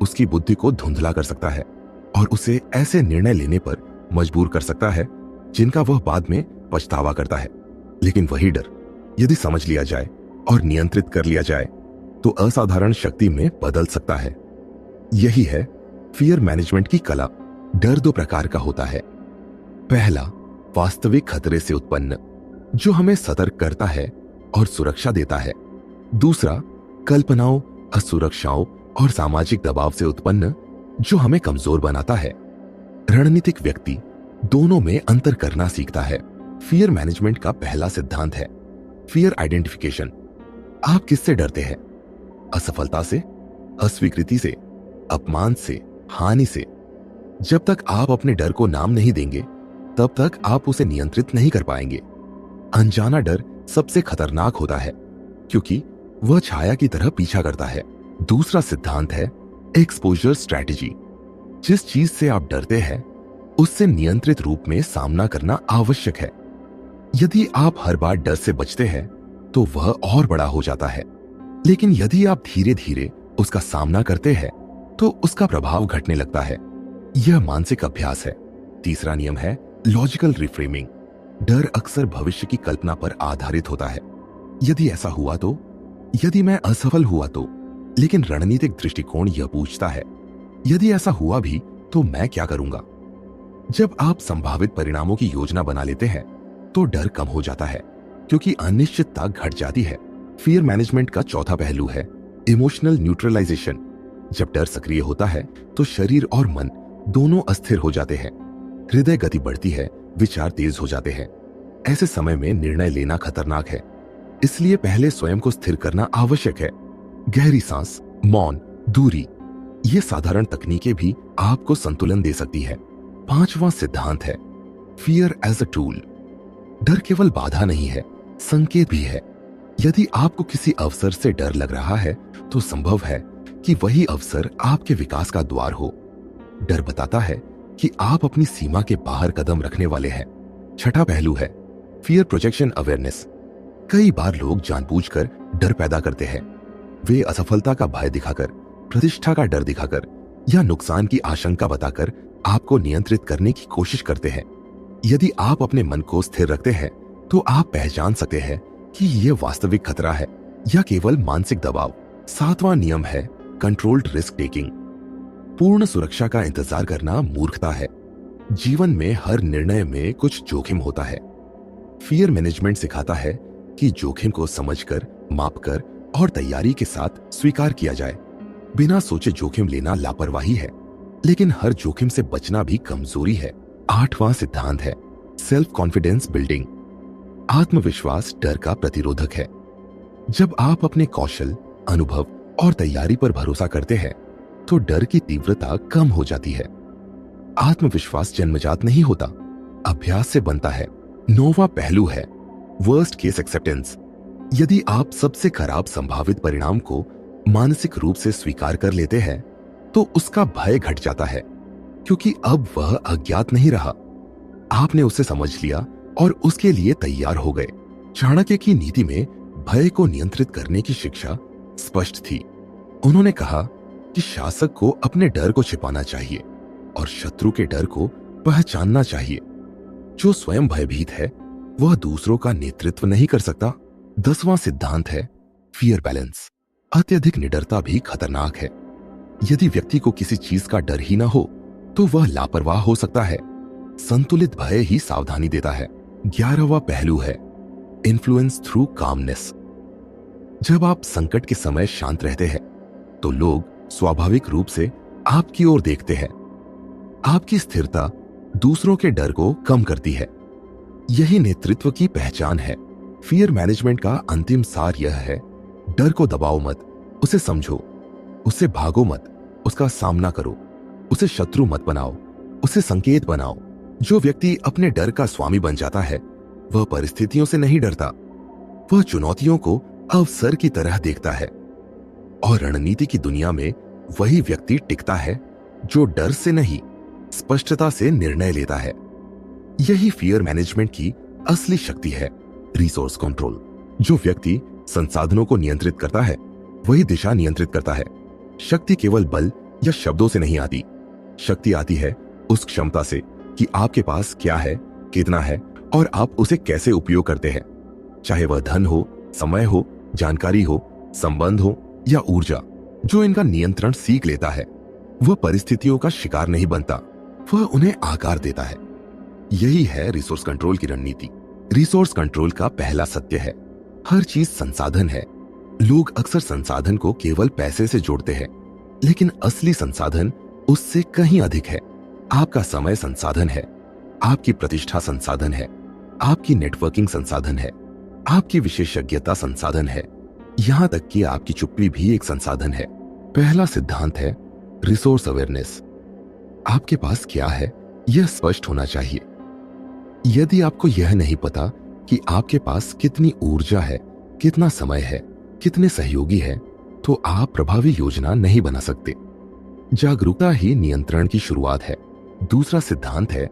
उसकी बुद्धि को धुंधला कर सकता है और उसे ऐसे निर्णय लेने पर मजबूर कर सकता है जिनका वह बाद में पछतावा करता है। लेकिन वही डर यदि समझ लिया जाए और नियंत्रित कर लिया जाए तो असाधारण शक्ति में बदल सकता है। यही है फियर मैनेजमेंट की कला। डर दो प्रकार का होता है। पहला, वास्तविक खतरे से उत्पन्न, जो हमें सतर्क करता है और सुरक्षा देता है। दूसरा, कल्पनाओं, असुरक्षाओं और सामाजिक दबाव से उत्पन्न, जो हमें कमजोर बनाता है। रणनीतिक व्यक्ति दोनों में अंतर करना सीखता है। फियर मैनेजमेंट का पहला सिद्धांत है फियर आइडेंटिफिकेशन। आप किससे डरते हैं? असफलता से, अस्वीकृति से, अपमान से, हानि से? जब तक आप अपने डर को नाम नहीं देंगे, तब तक आप उसे नियंत्रित नहीं कर पाएंगे। अनजाना डर सबसे खतरनाक होता है क्योंकि वह छाया की तरह पीछा करता है। दूसरा सिद्धांत है एक्सपोजर स्ट्रैटेजी। जिस चीज से आप डरते हैं, उससे नियंत्रित रूप में सामना करना आवश्यक है। यदि आप हर बार डर से बचते हैं, तो वह और बड़ा हो जाता है। लेकिन यदि आप धीरे धीरे उसका सामना करते हैं, तो उसका प्रभाव घटने लगता है। यह मानसिक अभ्यास है। तीसरा नियम है लॉजिकल रिफ्रेमिंग। डर अक्सर भविष्य की कल्पना पर आधारित होता है। यदि ऐसा हुआ तो, यदि मैं असफल हुआ तो। लेकिन रणनीतिक दृष्टिकोण यह पूछता है, यदि ऐसा हुआ भी तो मैं क्या करूंगा? जब आप संभावित परिणामों की योजना बना लेते हैं, तो डर कम हो जाता है क्योंकि अनिश्चितता घट जाती है। फियर मैनेजमेंट का चौथा पहलू है इमोशनल न्यूट्रलाइजेशन। जब डर सक्रिय होता है, तो शरीर और मन दोनों अस्थिर हो जाते हैं। हृदय गति बढ़ती है, विचार तेज हो जाते हैं। ऐसे समय में निर्णय लेना खतरनाक है, इसलिए पहले स्वयं को स्थिर करना आवश्यक है। गहरी सांस, मौन, दूरी, ये साधारण तकनीकें भी आपको संतुलन दे सकती है। पांचवा सिद्धांत है फियर एज अ टूल। डर केवल बाधा नहीं है, संकेत भी है। यदि आपको किसी अवसर से डर लग रहा है, तो संभव है कि वही अवसर आपके विकास का द्वार हो। डर बताता है कि आप अपनी सीमा के बाहर कदम रखने वाले हैं। छठा पहलू है फियर प्रोजेक्शन अवेयरनेस। कई बार लोग जानबूझकर डर पैदा करते हैं। वे असफलता का भय दिखाकर, प्रतिष्ठा का डर दिखाकर या नुकसान की आशंका बताकर आपको नियंत्रित करने की कोशिश करते हैं। यदि आप अपने मन को स्थिर रखते हैं, तो आप पहचान सकते हैं कि यह वास्तविक खतरा है या केवल मानसिक दबाव। सातवां नियम है कंट्रोल्ड रिस्क टेकिंग। पूर्ण सुरक्षा का इंतजार करना मूर्खता है। जीवन में हर निर्णय में कुछ जोखिम होता है। फियर मैनेजमेंट सिखाता है कि जोखिम को समझकर, मापकर और तैयारी के साथ स्वीकार किया जाए। बिना सोचे जोखिम लेना लापरवाही है, लेकिन हर जोखिम से बचना भी कमजोरी है। आठवां सिद्धांत है सेल्फ कॉन्फिडेंस बिल्डिंग। आत्मविश्वास डर का प्रतिरोधक है। जब आप अपने कौशल, अनुभव और तैयारी पर भरोसा करते हैं, तो डर की तीव्रता कम हो जाती है। आत्मविश्वास जन्मजात नहीं होता, अभ्यास से बनता है। नौवां पहलू है वर्स्ट केस एक्सेप्टेंस। यदि आप सबसे खराब संभावित परिणाम को मानसिक रूप से स्वीकार कर लेते हैं, तो उसका भय घट जाता है, क्योंकि अब वह अज्ञात नहीं रहा। आपने उसे समझ लिया और उसके लिए तैयार हो गए। चाणक्य की नीति में भय को नियंत्रित करने की शिक्षा स्पष्ट थी। उन्होंने कहा कि शासक को अपने डर को छिपाना चाहिए और शत्रु के डर को पहचानना चाहिए। जो स्वयं भयभीत है वह दूसरों का नेतृत्व नहीं कर सकता। 10वां सिद्धांत है फियर बैलेंस। अत्यधिक निडरता भी खतरनाक है। यदि व्यक्ति को किसी चीज का डर ही ना हो तो वह लापरवाह हो सकता है। संतुलित भय ही सावधानी देता है। 11वां पहलू है इन्फ्लुएंस थ्रू कामनेस। जब आप संकट के समय शांत रहते हैं तो लोग स्वाभाविक रूप से आपकी ओर देखते हैं। आपकी स्थिरता दूसरों के डर को कम करती है। यही नेतृत्व की पहचान है। फियर मैनेजमेंट का अंतिम सार यह है, डर को दबाओ मत, उसे समझो, उससे भागो मत, उसका सामना करो। उसे शत्रु मत बनाओ, उसे संकेत बनाओ। जो व्यक्ति अपने डर का स्वामी बन जाता है वह परिस्थितियों से नहीं डरता, वह चुनौतियों को अवसर की तरह देखता है। और रणनीति की दुनिया में वही व्यक्ति टिकता है जो डर से नहीं, स्पष्टता से निर्णय लेता है। यही फियर मैनेजमेंट की असली शक्ति है। Resource control. जो व्यक्ति संसाधनों को नियंत्रित करता है वही दिशा नियंत्रित करता है। शक्ति केवल बल या शब्दों से नहीं आती। शक्ति आती है उस क्षमता से कि आपके पास क्या है, कितना है और आप उसे कैसे उपयोग करते हैं। चाहे वह धन हो, समय हो, जानकारी हो, संबंध हो या ऊर्जा। जो इनका नियंत्रण सीख लेता है वह परिस्थितियों का शिकार नहीं बनता, वह उन्हें आकार देता है। यही है रिसोर्स कंट्रोल की रणनीति। रिसोर्स कंट्रोल का पहला सत्य है, हर चीज संसाधन है। लोग अक्सर संसाधन को केवल पैसे से जोड़ते हैं, लेकिन असली संसाधन उससे कहीं अधिक है। आपका समय संसाधन है, आपकी प्रतिष्ठा संसाधन है, आपकी नेटवर्किंग संसाधन है, आपकी विशेषज्ञता संसाधन है, यहां तक कि आपकी चुप्पी भी एक संसाधन है। पहला सिद्धांत है रिसोर्स अवेयरनेस। आपके पास क्या है यह स्पष्ट होना चाहिए। यदि आपको यह नहीं पता कि आपके पास कितनी ऊर्जा है, कितना समय है, कितने सहयोगी हैं, तो आप प्रभावी योजना नहीं बना सकते। जागरूकता ही नियंत्रण की शुरुआत है। दूसरा सिद्धांत है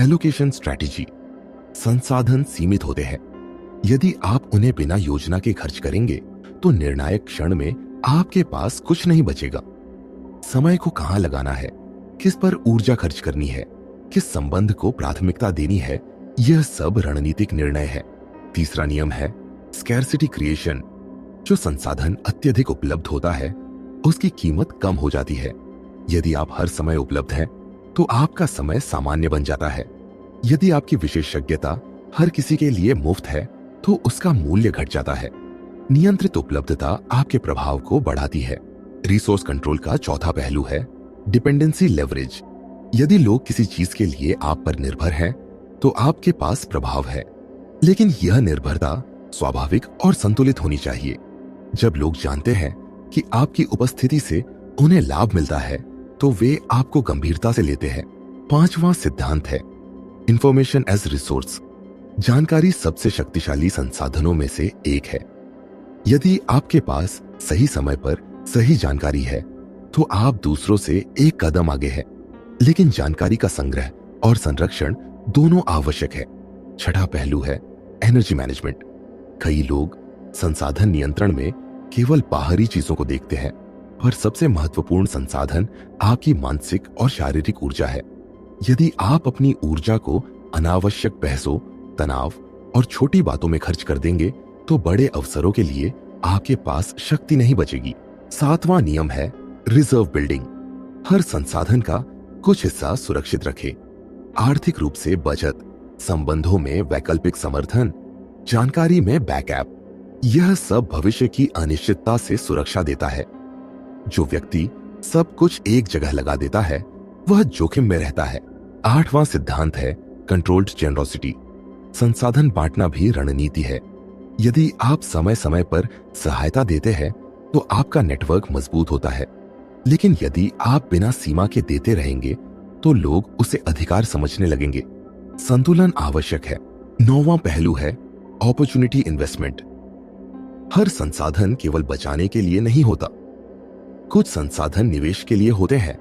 एलोकेशन स्ट्रैटेजी। संसाधन सीमित होते हैं, यदि आप उन्हें बिना योजना के खर्च करेंगे तो निर्णायक क्षण में आपके पास कुछ नहीं बचेगा। समय को कहां लगाना है, किस पर ऊर्जा खर्च करनी है, किस संबंध को प्राथमिकता देनी है, यह सब रणनीतिक निर्णय है। तीसरा नियम है स्कैरसिटी क्रिएशन। जो संसाधन अत्यधिक उपलब्ध होता है उसकी कीमत कम हो जाती है। यदि आप हर समय उपलब्ध हैं तो आपका समय सामान्य बन जाता है। यदि आपकी विशेषज्ञता हर किसी के लिए मुफ्त है तो उसका मूल्य घट जाता है। नियंत्रित उपलब्धता आपके प्रभाव को बढ़ाती है। रिसोर्स कंट्रोल का चौथा पहलू है डिपेंडेंसी लेवरेज। यदि लोग किसी चीज के लिए आप पर निर्भर हैं तो आपके पास प्रभाव है, लेकिन यह निर्भरता स्वाभाविक और संतुलित होनी चाहिए। जब लोग जानते हैं कि आपकी उपस्थिति से उन्हें लाभ मिलता है तो वे आपको गंभीरता से लेते हैं। पांचवां सिद्धांत है इंफॉर्मेशन एज रिसोर्स। जानकारी सबसे शक्तिशाली संसाधनों में से एक है। यदि आपके पास सही समय पर सही जानकारी है तो आप दूसरों से एक कदम आगे हैं। लेकिन जानकारी का संग्रह और संरक्षण दोनों आवश्यक है। छठा पहलू है एनर्जी मैनेजमेंट। कई लोग संसाधन नियंत्रण में केवल बाहरी चीजों को देखते हैं, पर सबसे महत्वपूर्ण संसाधन आपकी मानसिक और शारीरिक ऊर्जा है। यदि आप अपनी ऊर्जा को अनावश्यक बहसों, तनाव और छोटी बातों में खर्च कर देंगे तो बड़े अवसरों के लिए आपके पास शक्ति नहीं बचेगी। सातवां नियम है रिजर्व बिल्डिंग। हर संसाधन का कुछ हिस्सा सुरक्षित रखें। आर्थिक रूप से बचत, संबंधों में वैकल्पिक समर्थन, जानकारी में बैकअप, यह सब भविष्य की अनिश्चितता से सुरक्षा देता है। जो व्यक्ति सब कुछ एक जगह लगा देता है वह जोखिम में रहता है। आठवां सिद्धांत है कंट्रोल्ड जेनरोसिटी। संसाधन बांटना भी रणनीति है। यदि आप समय समय पर सहायता देते हैं तो आपका नेटवर्क मजबूत होता है, लेकिन यदि आप बिना सीमा के देते रहेंगे तो लोग उसे अधिकार समझने लगेंगे। संतुलन आवश्यक है। नौवां पहलू है अपॉर्चुनिटी इन्वेस्टमेंट। हर संसाधन केवल बचाने के लिए नहीं होता, कुछ संसाधन निवेश के लिए होते हैं।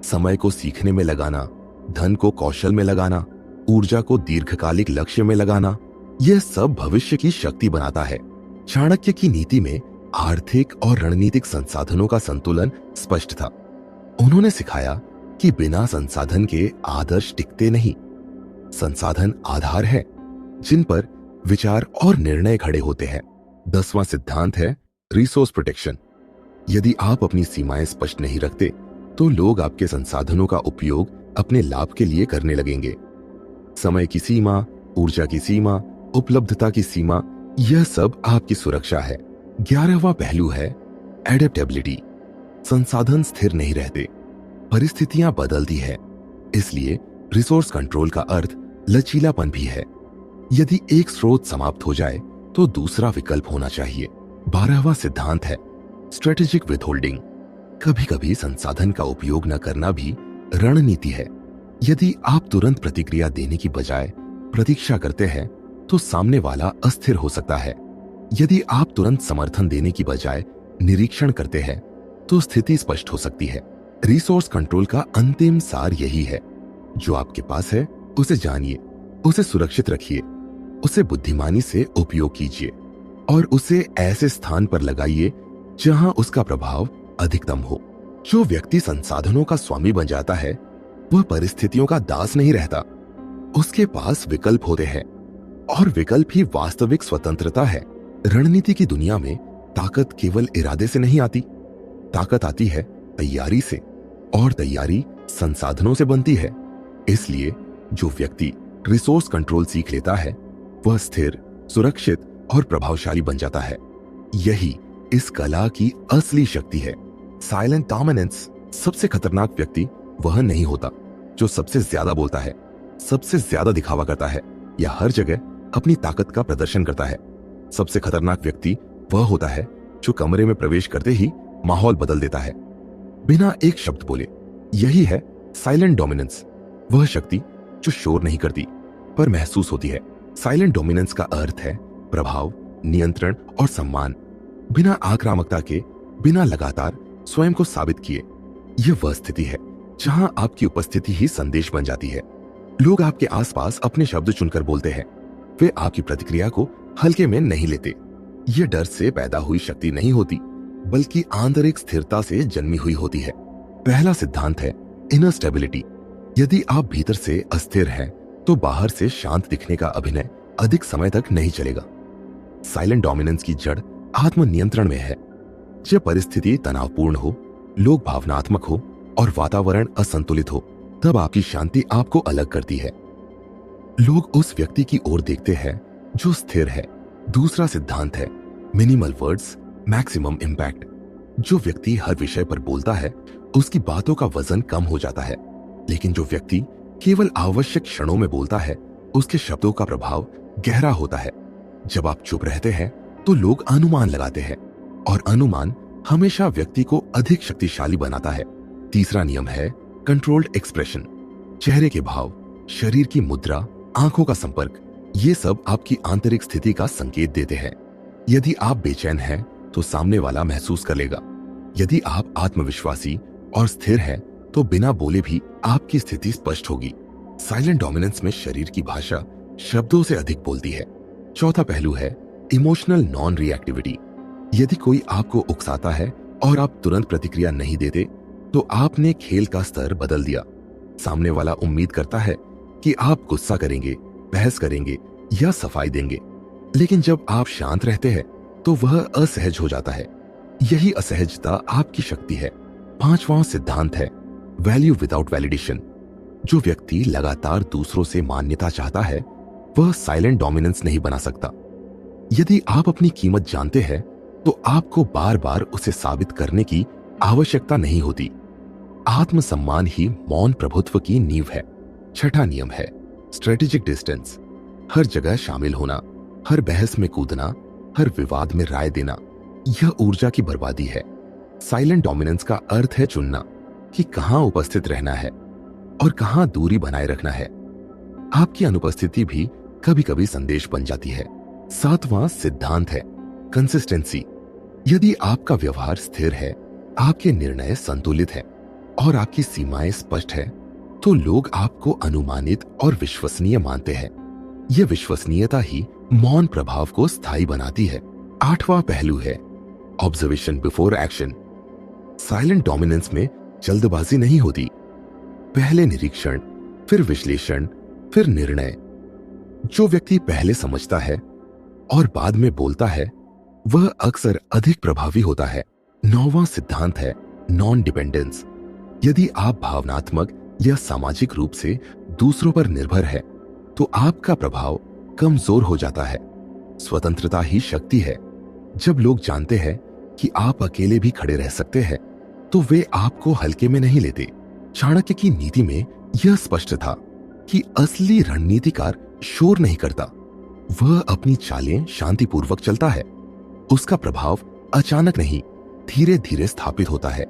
समय को सीखने में लगाना, धन को कौशल में लगाना, ऊर्जा को दीर्घकालिक लक्ष्य में लगाना, यह सब भविष्य की शक्ति बनाता है। चाणक्य की नीति में आर्थिक और रणनीतिक संसाधनों का संतुलन स्पष्ट था। उन्होंने सिखाया कि बिना संसाधन के आदर्श टिकते नहीं। संसाधन आधार है जिन पर विचार और निर्णय खड़े होते हैं। 10वां सिद्धांत है रिसोर्स प्रोटेक्शन। यदि आप अपनी सीमाएं स्पष्ट नहीं रखते तो लोग आपके संसाधनों का उपयोग अपने लाभ के लिए करने लगेंगे। समय की सीमा, ऊर्जा की सीमा, उपलब्धता की सीमा, यह सब आपकी सुरक्षा है। 11वां पहलू है एडेप्टेबिलिटी। संसाधन स्थिर नहीं रहते, परिस्थितियां बदलती है, इसलिए रिसोर्स कंट्रोल का अर्थ लचीलापन भी है। यदि एक स्रोत समाप्त हो जाए तो दूसरा विकल्प होना चाहिए। 12वां सिद्धांत है स्ट्रेटेजिक विथहोल्डिंग। कभी कभी संसाधन का उपयोग न करना भी रणनीति है। यदि आप तुरंत प्रतिक्रिया देने की बजाय प्रतीक्षा करते हैं तो सामने वाला अस्थिर हो सकता है। यदि आप तुरंत समर्थन देने की बजाय निरीक्षण करते हैं तो स्थिति स्पष्ट हो सकती है। रिसोर्स कंट्रोल का अंतिम सार यही है, जो आपके पास है उसे जानिए, उसे सुरक्षित रखिए, उसे बुद्धिमानी से उपयोग कीजिए और उसे ऐसे स्थान पर लगाइए जहां उसका प्रभाव अधिकतम हो। जो व्यक्ति संसाधनों का स्वामी बन जाता है वह परिस्थितियों का दास नहीं रहता। उसके पास विकल्प होते हैं और विकल्प ही वास्तविक स्वतंत्रता है। रणनीति की दुनिया में ताकत केवल इरादे से नहीं आती, ताकत आती है तैयारी से, और तैयारी संसाधनों से बनती है। इसलिए जो व्यक्ति रिसोर्स कंट्रोल सीख लेता है वह स्थिर, सुरक्षित और प्रभावशाली बन जाता है। यही इस कला की असली शक्ति है। Silent dominance. सबसे खतरनाक व्यक्ति वह नहीं होता जो सबसे ज्यादा बोलता है, सबसे ज्यादा दिखावा करता है या हर जगह अपनी ताकत का प्रदर्शन करता है। सबसे खतरनाक व्यक्ति वह होता है जो कमरे में प्रवेश करते ही माहौल बदल देता है बिना एक शब्द बोले। यही है साइलेंट डोमिनेंस, वह शक्ति जो शोर नहीं करती पर महसूस होती है। साइलेंट डोमिनेंस का अर्थ है प्रभाव, नियंत्रण और सम्मान, बिना आक्रामकता के, बिना लगातार स्वयं को साबित किए। यह वह स्थिति है जहां आपकी उपस्थिति ही संदेश बन जाती है। लोग आपके आसपास अपने शब्द चुनकर बोलते हैं, वे आपकी प्रतिक्रिया को हल्के में नहीं लेते। यह डर से पैदा हुई शक्ति नहीं होती बल्कि आंतरिक स्थिरता से जन्मी हुई होती है। पहला सिद्धांत है इनर स्टेबिलिटी। यदि आप भीतर से अस्थिर हैं तो बाहर से शांत दिखने का अभिनय अधिक समय तक नहीं चलेगा। साइलेंट डोमिनेंस की जड़ आत्मनियंत्रण में है। जब परिस्थिति तनावपूर्ण हो, लोग भावनात्मक हो और वातावरण असंतुलित हो, तब आपकी शांति आपको अलग करती है। लोग उस व्यक्ति की ओर देखते हैं जो स्थिर है। दूसरा सिद्धांत है मिनिमल वर्ड्स, मैक्सिमम इम्पैक्ट। जो व्यक्ति हर विषय पर बोलता है उसकी बातों का वजन कम हो जाता है, लेकिन जो व्यक्ति केवल आवश्यक क्षणों में बोलता है उसके शब्दों का प्रभाव गहरा होता है। जब आप चुप रहते हैं तो लोग अनुमान लगाते हैं और अनुमान हमेशा व्यक्ति को अधिक शक्तिशाली बनाता है। तीसरा नियम है कंट्रोल्ड एक्सप्रेशन। चेहरे के भाव, शरीर की मुद्रा, आंखों का संपर्क, ये सब आपकी आंतरिक स्थिति का संकेत देते हैं। यदि आप बेचैन हैं तो सामने वाला महसूस कर लेगा। यदि आप आत्मविश्वासी और स्थिर हैं तो बिना बोले भी आपकी स्थिति स्पष्ट होगी। साइलेंट डोमिनेंस में शरीर की भाषा शब्दों से अधिक बोलती है। चौथा पहलू है इमोशनल नॉन रिएक्टिविटी। यदि कोई आपको उकसाता है और आप तुरंत प्रतिक्रिया नहीं देते तो आपने खेल का स्तर बदल दिया। सामने वाला उम्मीद करता है कि आप गुस्सा करेंगे, बहस करेंगे या सफाई देंगे, लेकिन जब आप शांत रहते हैं तो वह असहज हो जाता है। यही असहजता आपकी शक्ति है। पांचवां सिद्धांत है वैल्यू विदाउट वैलिडेशन। जो व्यक्ति लगातार दूसरों से मान्यता चाहता है वह साइलेंट डोमिनेंस नहीं बना सकता। यदि आप अपनी कीमत जानते हैं तो आपको बार बार उसे साबित करने की आवश्यकता नहीं होती। आत्मसम्मान ही मौन प्रभुत्व की नींव है। छठा नियम है स्ट्रेटेजिक डिस्टेंस। हर जगह शामिल होना, हर बहस में कूदना, हर विवाद में राय देना, यह ऊर्जा की बर्बादी है। साइलेंट डोमिनेंस का अर्थ है चुनना कि कहां उपस्थित रहना है और कहां दूरी बनाए रखना है। आपकी अनुपस्थिति भी कभी कभी संदेश बन जाती है। सातवां सिद्धांत है कंसिस्टेंसी। यदि आपका व्यवहार स्थिर है, आपके निर्णय संतुलित है और आपकी सीमाएं स्पष्ट है तो लोग आपको अनुमानित और विश्वसनीय मानते हैं। यह विश्वसनीयता ही मौन प्रभाव को स्थायी बनाती है। आठवां पहलू है observation before action. Silent dominance में जल्दबाजी नहीं होती। पहले निरीक्षण, फिर विश्लेषण, फिर निर्णय। जो व्यक्ति पहले समझता है और बाद में बोलता है, वह अक्सर अधिक प्रभावी होता है। 9वां सिद्धांत है नॉन डिपेंडेंस। यदि आप भावनात्मक या सामाजिक रूप से दूसरों पर निर्भर है, तो आपका प्रभाव कमजोर हो जाता है। स्वतंत्रता ही शक्ति है। जब लोग जानते हैं कि आप अकेले भी खड़े रह सकते हैं, तो वे आपको हल्के में नहीं लेते। चाणक्य की नीति में यह स्पष्ट था कि असली रणनीतिकार शोर नहीं करता, वह अपनी चालें शांतिपूर्वक चलता है। उसका प्रभाव अचानक नहीं, धीरे धीरे स्थापित होता है,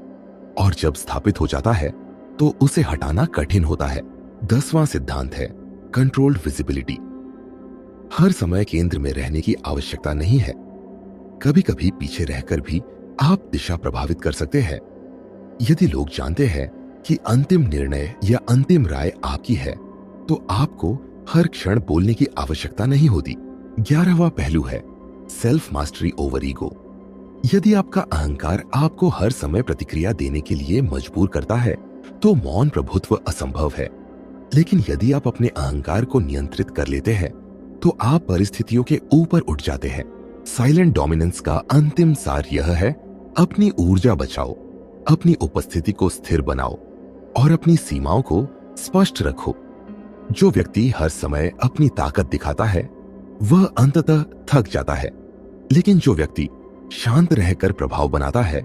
और जब स्थापित हो जाता है तो उसे हटाना कठिन होता है। 10वां सिद्धांत है कंट्रोल्ड विजिबिलिटी। हर समय केंद्र में रहने की आवश्यकता नहीं है। कभी कभी पीछे रहकर भी आप दिशा प्रभावित कर सकते हैं। यदि लोग जानते हैं कि अंतिम निर्णय या अंतिम राय आपकी है, तो आपको हर क्षण बोलने की आवश्यकता नहीं होती। 11वां पहलू है सेल्फ मास्टरी ओवर ईगो। यदि आपका अहंकार आपको हर समय प्रतिक्रिया देने के लिए मजबूर करता है, तो मौन प्रभुत्व असंभव है। लेकिन यदि आप अपने अहंकार को नियंत्रित कर लेते हैं, तो आप परिस्थितियों के ऊपर उठ जाते हैं। साइलेंट डोमिनेंस का अंतिम सार यह है, अपनी ऊर्जा बचाओ, अपनी उपस्थिति को स्थिर बनाओ और अपनी सीमाओं को स्पष्ट रखो। जो व्यक्ति हर समय अपनी ताकत दिखाता है, वह अंततः थक जाता है। लेकिन जो व्यक्ति शांत रहकर प्रभाव बनाता है,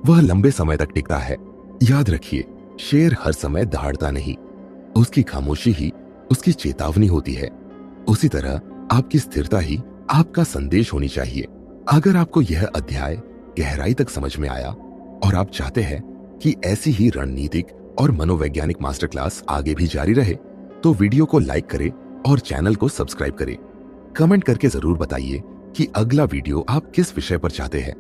वह लंबे समय तक टिकता है। याद रखिए, शेर हर समय दहाड़ता नहीं, उसकी खामोशी ही उसकी चेतावनी होती है। उसी तरह आपकी स्थिरता ही आपका संदेश होनी चाहिए। अगर आपको यह अध्याय गहराई तक समझ में आया और आप चाहते हैं कि ऐसी ही रणनीतिक और मनोवैज्ञानिक मास्टर क्लास आगे भी जारी रहे, तो वीडियो को लाइक करें और चैनल को सब्सक्राइब करें। कमेंट करके जरूर बताइए कि अगला वीडियो आप किस विषय पर चाहते हैं।